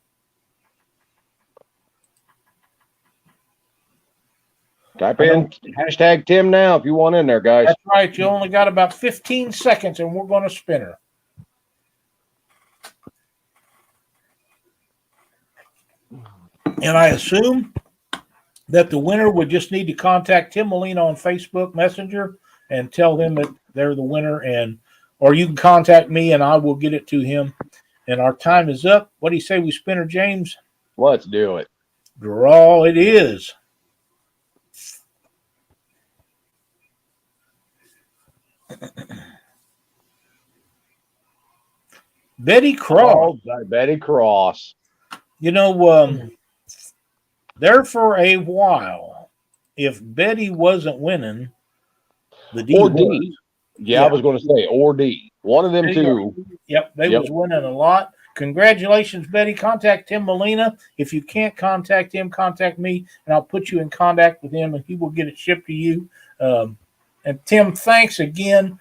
Speaker 2: Type in hashtag Tim now if you want in there, guys.
Speaker 1: That's right. You only got about 15 seconds, and we're going to spin her. And I assume that the winner would just need to contact Tim Molina on Facebook Messenger and tell him that they're the winner, or you can contact me and I will get it to him. And our time is up. What do you say we spin her, James?
Speaker 2: Let's do it.
Speaker 1: Draw it is. Betty Cross.
Speaker 2: Oh, Betty Cross.
Speaker 1: You know, there for a while, if Betty wasn't winning, the D
Speaker 2: or
Speaker 1: was.
Speaker 2: D. Yeah, I was going to say or D. One of them two.
Speaker 1: Yep, they was winning a lot. Congratulations, Betty. Contact Tim Molina. If you can't contact him, contact me, and I'll put you in contact with him, and he will get it shipped to you. And Tim, thanks again.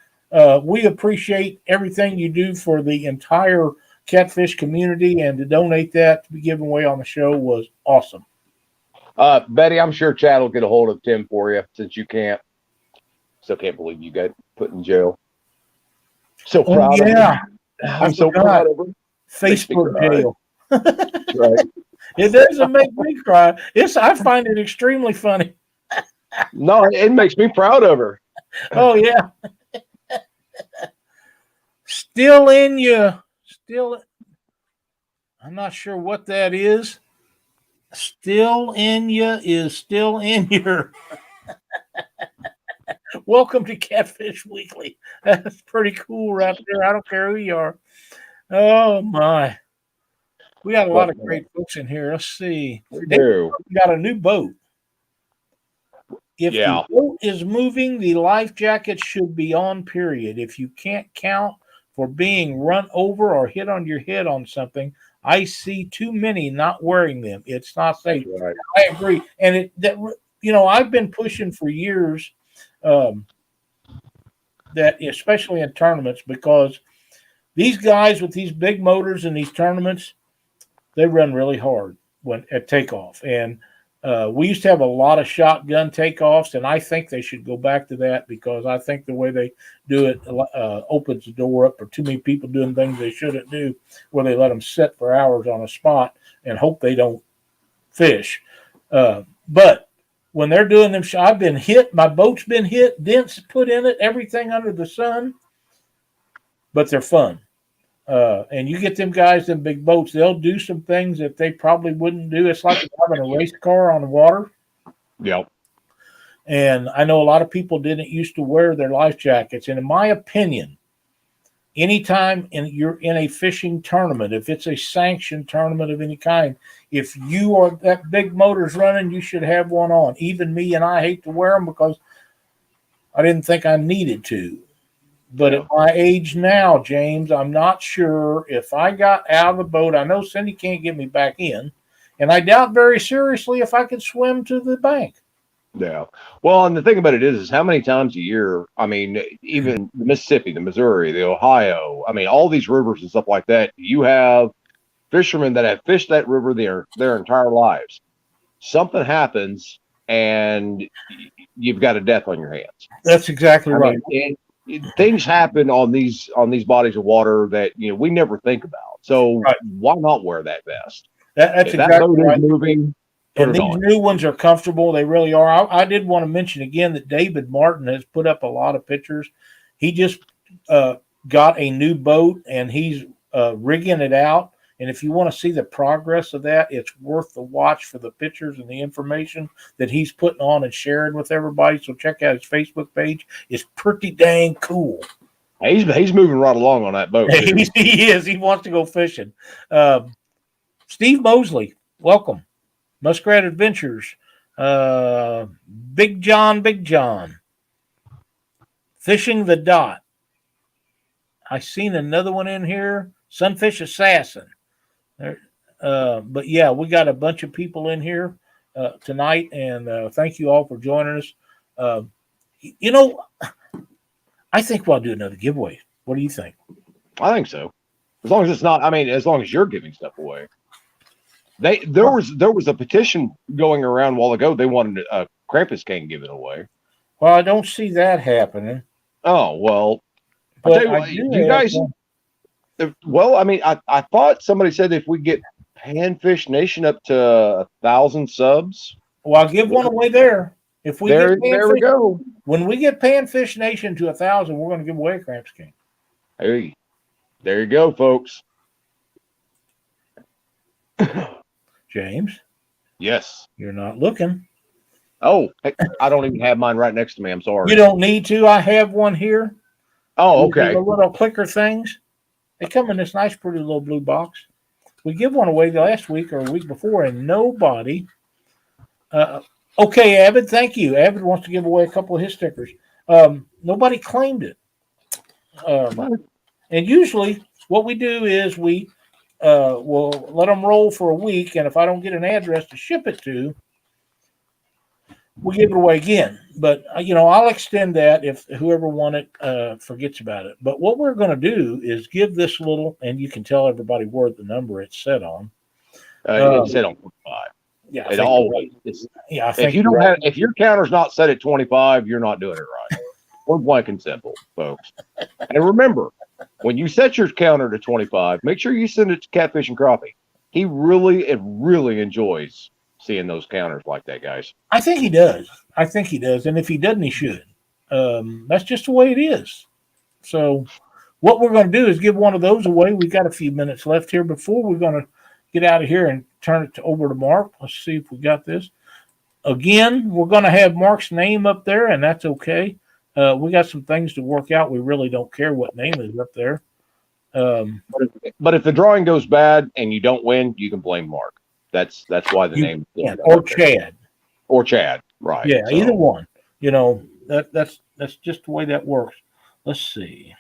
Speaker 1: We appreciate everything you do for the entire catfish community, and to donate that to be given away on the show was awesome.
Speaker 2: Betty, I'm sure Chad will get a hold of Tim for you since you can't. Still can't believe you got put in jail. So proud of you. I'm so proud of him.
Speaker 1: Facebook jail.
Speaker 2: Right.
Speaker 1: It doesn't make me cry. I find it extremely funny.
Speaker 2: No, it makes me proud of her.
Speaker 1: Oh, yeah. Still in you. I'm not sure what that is. Still in you is still in your. Welcome to Catfish Weekly. That's pretty cool right there. I don't care who you are. Oh, my. We got a lot of great folks in here. Let's see. We got a new boat. If the boat is moving, the life jacket should be on, period. If you can't count for being run over or hit on your head on something, I see too many not wearing them. It's not safe. Right. I agree. And I've been pushing for years that, especially in tournaments, because these guys with these big motors in these tournaments, they run really hard at takeoff. And we used to have a lot of shotgun takeoffs, and I think they should go back to that, because I think the way they do it opens the door up for too many people doing things they shouldn't do, where they let them sit for hours on a spot and hope they don't fish. But when they're doing them, I've been hit. My boat's been hit, dents put in it, everything under the sun, but they're fun. And you get them guys in big boats, they'll do some things that they probably wouldn't do. It's like having a race car on the water.
Speaker 2: Yep.
Speaker 1: And I know a lot of people didn't used to wear their life jackets. And in my opinion, anytime you're in a fishing tournament, if it's a sanctioned tournament of any kind, if that big motor's running, you should have one on. Even me, and I hate to wear them because I didn't think I needed to. But at my age now, James, I'm not sure if I got out of the boat. I know Cindy can't get me back in, and I doubt very seriously if I could swim to the bank.
Speaker 2: Yeah. Well, and the thing about it is how many times a year, I mean, even the Mississippi, the Missouri, the Ohio, I mean, all these rivers and stuff like that, you have fishermen that have fished that river their entire lives. Something happens, and you've got a death on your hands.
Speaker 1: That's exactly right.
Speaker 2: Things happen on these bodies of water that we never think about. So why not wear that vest?
Speaker 1: That's exactly right.
Speaker 2: Moving,
Speaker 1: And these new ones are comfortable. They really are. I did want to mention again that David Martin has put up a lot of pictures. He just got a new boat and he's rigging it out. And if you want to see the progress of that, it's worth the watch for the pictures and the information that he's putting on and sharing with everybody. So check out his Facebook page. It's pretty dang cool.
Speaker 2: He's moving right along on that boat.
Speaker 1: He is. He wants to go fishing. Steve Mosley, welcome. Muskrat Adventures. Big John. Fishing the Dot. I seen another one in here. Sunfish Assassin. But yeah, we got a bunch of people in here tonight, and thank you all for joining us. I think we'll do another giveaway. What do you think?
Speaker 2: I think so. As long as it's not, as long as you're giving stuff away. There was a petition going around a while ago. They wanted a Krampus King given away.
Speaker 1: Well, I don't see that happening.
Speaker 2: Oh, well.
Speaker 1: But
Speaker 2: you guys. Well, I thought somebody said if we get Panfish Nation up to 1,000 subs.
Speaker 1: Well, I'll give one away there. If we
Speaker 2: there we go.
Speaker 1: When we get Panfish Nation to 1,000, we're going to give away a Krampus King.
Speaker 2: Hey, there you go, folks.
Speaker 1: James?
Speaker 2: Yes.
Speaker 1: You're not looking.
Speaker 2: Oh, I don't even have mine right next to me. I'm sorry.
Speaker 1: You don't need to. I have one here.
Speaker 2: Oh, okay.
Speaker 1: The little clicker things. They come in this nice, pretty little blue box. We give one away last week or a week before, and nobody. Okay, Avid, thank you. Avid wants to give away a couple of his stickers. Nobody claimed it. And usually what we do is we will let them roll for a week, and if I don't get an address to ship it to, we give it away again. But, I'll extend that if whoever won it forgets about it. But what we're going to do is give this little, and you can tell everybody where the number it's set on.
Speaker 2: It's set on 25.
Speaker 1: Yeah,
Speaker 2: it always is.
Speaker 1: Yeah, I think
Speaker 2: if your counter's not set at 25, you're not doing it right. We're blank and simple, folks. And remember, when you set your counter to 25, make sure you send it to Catfish and Crappie. He really enjoys seeing those counters like that, guys.
Speaker 1: I think he does. And if he doesn't, he should. That's just the way it is. So what we're going to do is give one of those away. We've got a few minutes left here before we're going to get out of here and turn it over to Mark. Let's see if we got this. Again, we're going to have Mark's name up there, and that's okay. We got some things to work out. We really don't care what name is up there.
Speaker 2: But if the drawing goes bad and you don't win, you can blame Mark. That's why the name.
Speaker 1: Or Chad.
Speaker 2: Or Chad, right?
Speaker 1: Yeah, either one. That's just the way that works. Let's see.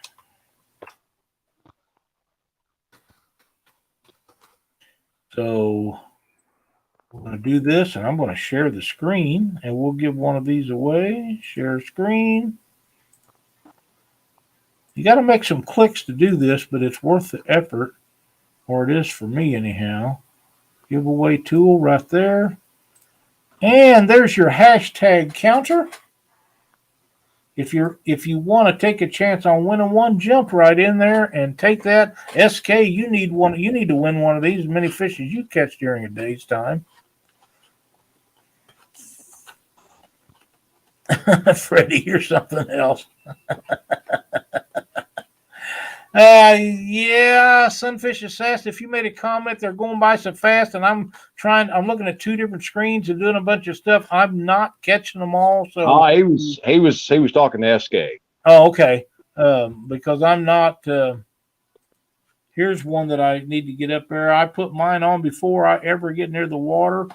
Speaker 1: So we're going to do this, and I'm going to share the screen, and we'll give one of these away. Share screen. You got to make some clicks to do this, but it's worth the effort, or it is for me anyhow. Giveaway tool right there. And there's your hashtag counter. If you want to take a chance on winning one, jump right in there and take that. SK, you need one. You need to win one of these as many fish as you catch during a day's time. Freddie, you're something else. Yeah, Sunfish Assassin, if you made a comment, they're going by so fast, and I'm looking at two different screens and doing a bunch of stuff. I'm not catching them all. So
Speaker 2: he was talking to SK.
Speaker 1: Oh, okay. Because I'm not here's one that I need to get up there. I put mine on before I ever get near the water.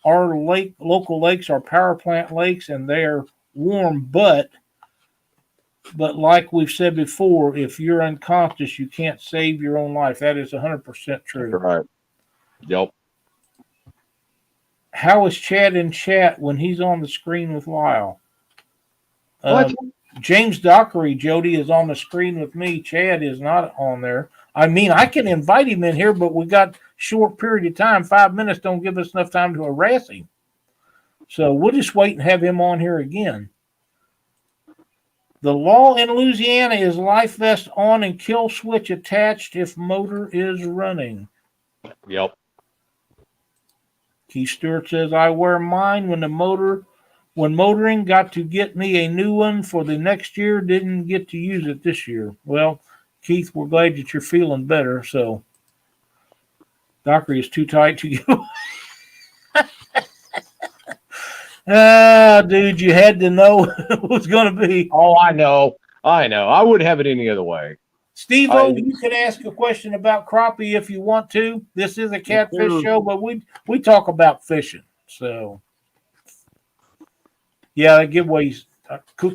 Speaker 1: Our local lakes are power plant lakes, and they're warm, but like we've said before, if you're unconscious, you can't save your own life. That is 100% true.
Speaker 2: Right. Yep.
Speaker 1: How is Chad in chat when he's on the screen with Lyle? James Dockery, Jody, is on the screen with me. Chad is not on there. I can invite him in here, but we got short period of time. 5 minutes don't give us enough time to harass him. So we'll just wait and have him on here again. The law in Louisiana is life vest on and kill switch attached if motor is running.
Speaker 2: Yep.
Speaker 1: Keith Stewart says, I wear mine when motoring. Got to get me a new one for the next year. Didn't get to use it this year. Well, Keith, we're glad that you're feeling better. So, Dockery is too tight to go. Dude, you had to know it was going to be.
Speaker 2: Oh, I know. I wouldn't have it any other way.
Speaker 1: Steve-O, you can ask a question about crappie if you want to. This is a catfish show, but we talk about fishing. So, yeah, the giveaway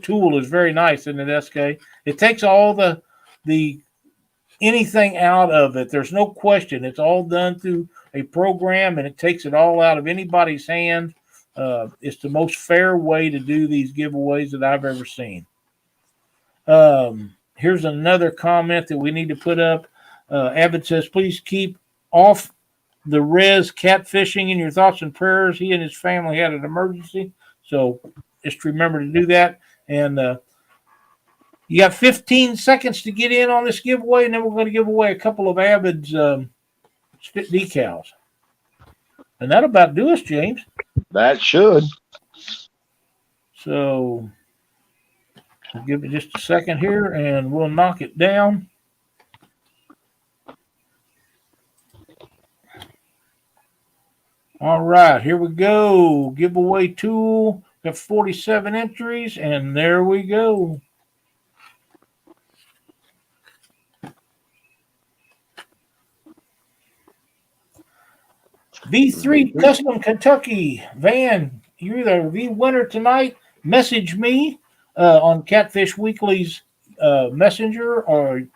Speaker 1: tool is very nice, isn't it, SK? It takes all the anything out of it. There's no question. It's all done through a program, and it takes it all out of anybody's hand. It's the most fair way to do these giveaways that I've ever seen. Here's another comment that we need to put up. Avid says, please keep off the res catfishing in your thoughts and prayers. He and his family had an emergency. So just remember to do that. And you got 15 seconds to get in on this giveaway, and then we're going to give away a couple of Avid's spit decals. And that'll about do us, James.
Speaker 2: That should.
Speaker 1: So I'll give it just a second here, and we'll knock it down. All right, here we go. Giveaway tool. Got 47 entries, and there we go. V3 Custom Kentucky. Van, you're the V winner tonight. Message me on Catfish Weekly's Messenger or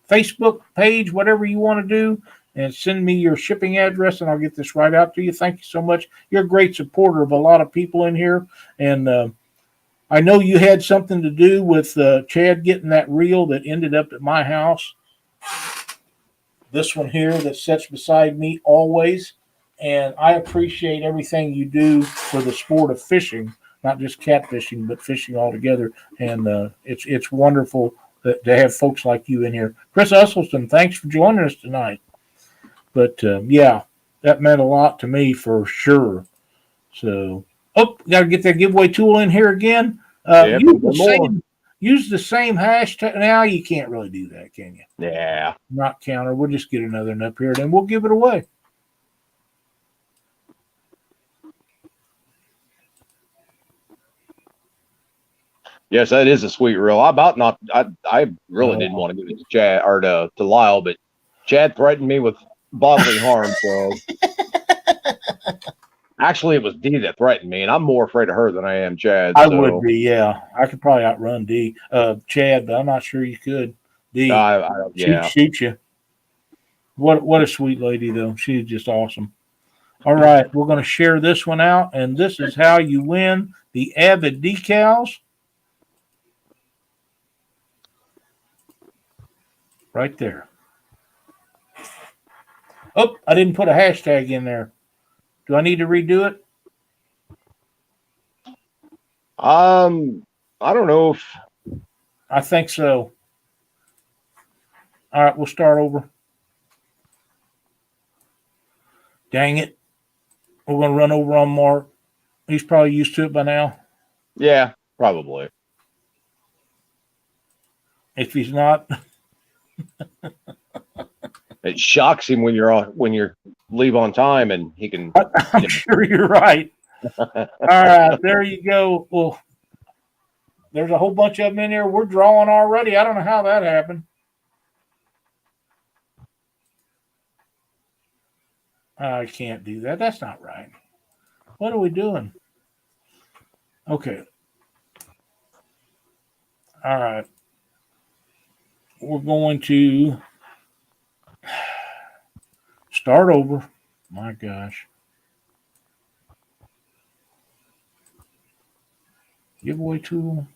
Speaker 1: Facebook page, whatever you want to do, and send me your shipping address, and I'll get this right out to you. Thank you so much. You're a great supporter of a lot of people in here, and I know you had something to do with Chad getting that reel that ended up at my house. This one here that sits beside me always. And I appreciate everything you do for the sport of fishing, not just catfishing, but fishing altogether. And it's wonderful to have folks like you in here. Chris Usselson, thanks for joining us tonight. But, yeah, that meant a lot to me for sure. So, got to get that giveaway tool in here again. Use the same hashtag. Now you can't really do that, can you?
Speaker 2: Yeah.
Speaker 1: Not counter. We'll just get another one up here, then we'll give it away.
Speaker 2: Yes, that is a sweet reel. I really didn't want to give it to Chad or to Lyle, but Chad threatened me with bodily harm. So actually, it was Dee that threatened me, and I'm more afraid of her than I am Chad.
Speaker 1: I would be, yeah. I could probably outrun Chad, but I'm not sure you could. Dee,
Speaker 2: yeah,
Speaker 1: shoot you. What a sweet lady, though. She's just awesome. All right, we're going to share this one out, and this is how you win the Avid decals. Right there. Oh, I didn't put a hashtag in there. Do I need to redo it?
Speaker 2: I don't know if.
Speaker 1: I think so. All right, we'll start over. Dang it. We're going to run over on Mark. He's probably used to it by now.
Speaker 2: Yeah, probably.
Speaker 1: If he's not.
Speaker 2: It shocks him when you leave on time, and he can.
Speaker 1: I'm sure you're right. All right, there you go. Well, there's a whole bunch of them in here. We're drawing already. I don't know how that happened. I can't do that. That's not right. What are we doing? Okay. All right. We're going to start over. My gosh. Giveaway tool.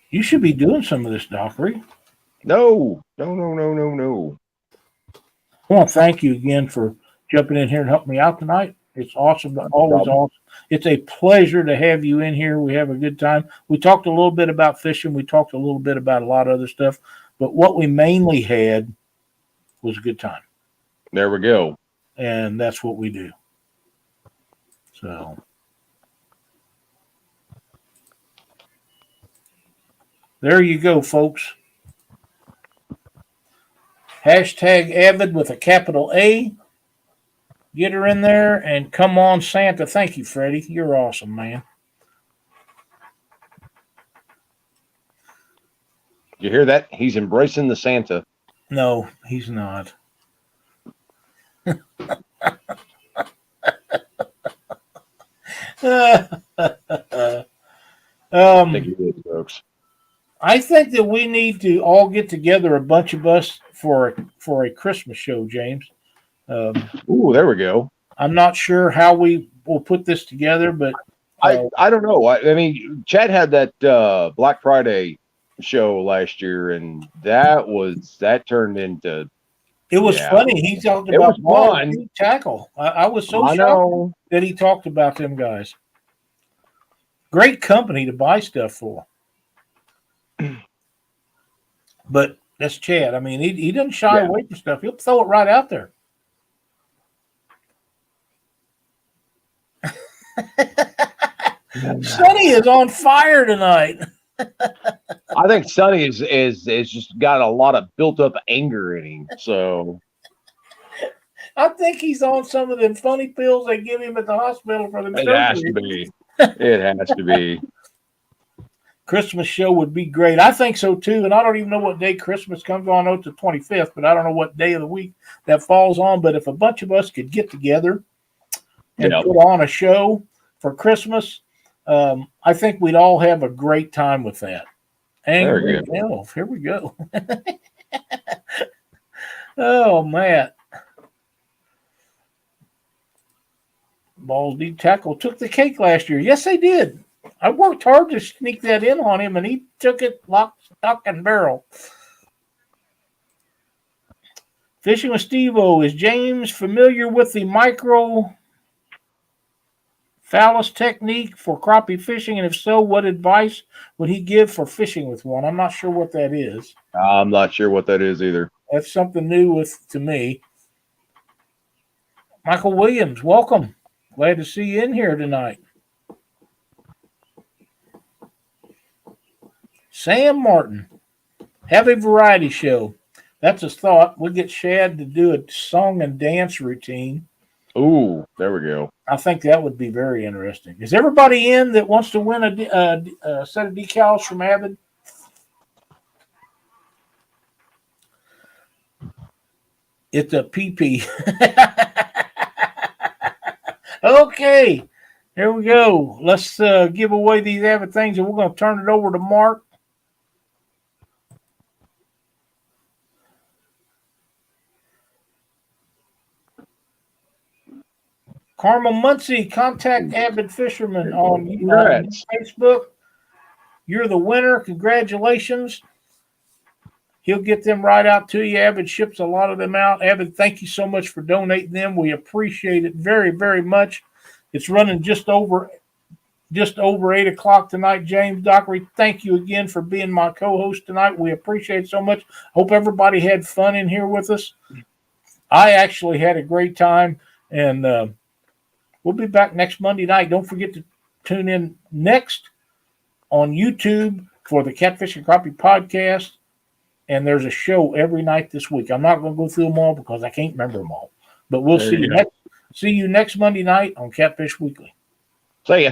Speaker 1: You should be doing some of this, Dockery.
Speaker 2: No.
Speaker 1: I want to thank you again for jumping in here and helping me out tonight. It's awesome. Always awesome. It's a pleasure to have you in here. We have a good time. We talked a little bit about fishing. We talked a little bit about a lot of other stuff. But what we mainly had was a good time.
Speaker 2: There we go.
Speaker 1: And that's what we do. So there you go, folks. Hashtag Avid with a capital A. Get her in there and come on, Santa. Thank you, Freddie. You're awesome, man.
Speaker 2: You hear that? He's embracing the Santa.
Speaker 1: No, he's not.
Speaker 2: I think he is, folks.
Speaker 1: I think that we need to all get together, a bunch of us, for a Christmas show, James.
Speaker 2: Ooh, there we go.
Speaker 1: I'm not sure how we will put this together, but
Speaker 2: I don't know. I mean, Chad had that Black Friday show last year, and that turned into.
Speaker 1: It was funny. He talked about fun tackle. I was so shocked that he talked about them guys. Great company to buy stuff for. But that's Chad. I mean, he doesn't shy away from stuff. He'll throw it right out there. Sonny is on fire tonight.
Speaker 2: I think Sonny is just got a lot of built up anger in him. So
Speaker 1: I think he's on some of them funny pills they give him at the hospital for them.
Speaker 2: It has to be. It has to be.
Speaker 1: Christmas show would be great. I think so too. And I don't even know what day Christmas comes on. I know it's the 25th, but I don't know what day of the week that falls on. But if a bunch of us could get together and put on a show for Christmas, I think we'd all have a great time with that. Angry Elf. Here we go. Oh, Matt. Balls D Tackle took the cake last year. Yes, they did. I worked hard to sneak that in on him, and he took it lock, stock, and barrel. Fishing with Steve-O. Is James familiar with the micro phallus technique for crappie fishing? And if so, what advice would he give for fishing with one? I'm not sure what that is.
Speaker 2: I'm not sure what that is either.
Speaker 1: That's something new to me. Michael Williams, welcome. Glad to see you in here tonight. Sam Martin, have a variety show. That's a thought. We'll get Shad to do a song and dance routine.
Speaker 2: Ooh, there we go.
Speaker 1: I think that would be very interesting. Is everybody in that wants to win a set of decals from Avid? It's a PP. Okay, here we go. Let's give away these Avid things, and we're going to turn it over to Mark. Carmel Muncie, contact Avid Fisherman on Facebook. You're the winner. Congratulations. He'll get them right out to you. Avid ships a lot of them out. Avid, thank you so much for donating them. We appreciate it very, very much. It's running just over 8 o'clock tonight. James Dockery, thank you again for being my co-host tonight. We appreciate it so much. Hope everybody had fun in here with us. I actually had a great time, and we'll be back next Monday night. Don't forget to tune in next on YouTube for the Catfish and Crappie podcast. And there's a show every night this week. I'm not going to go through them all because I can't remember them all. But we'll see you next Monday night on Catfish Weekly.
Speaker 2: See ya.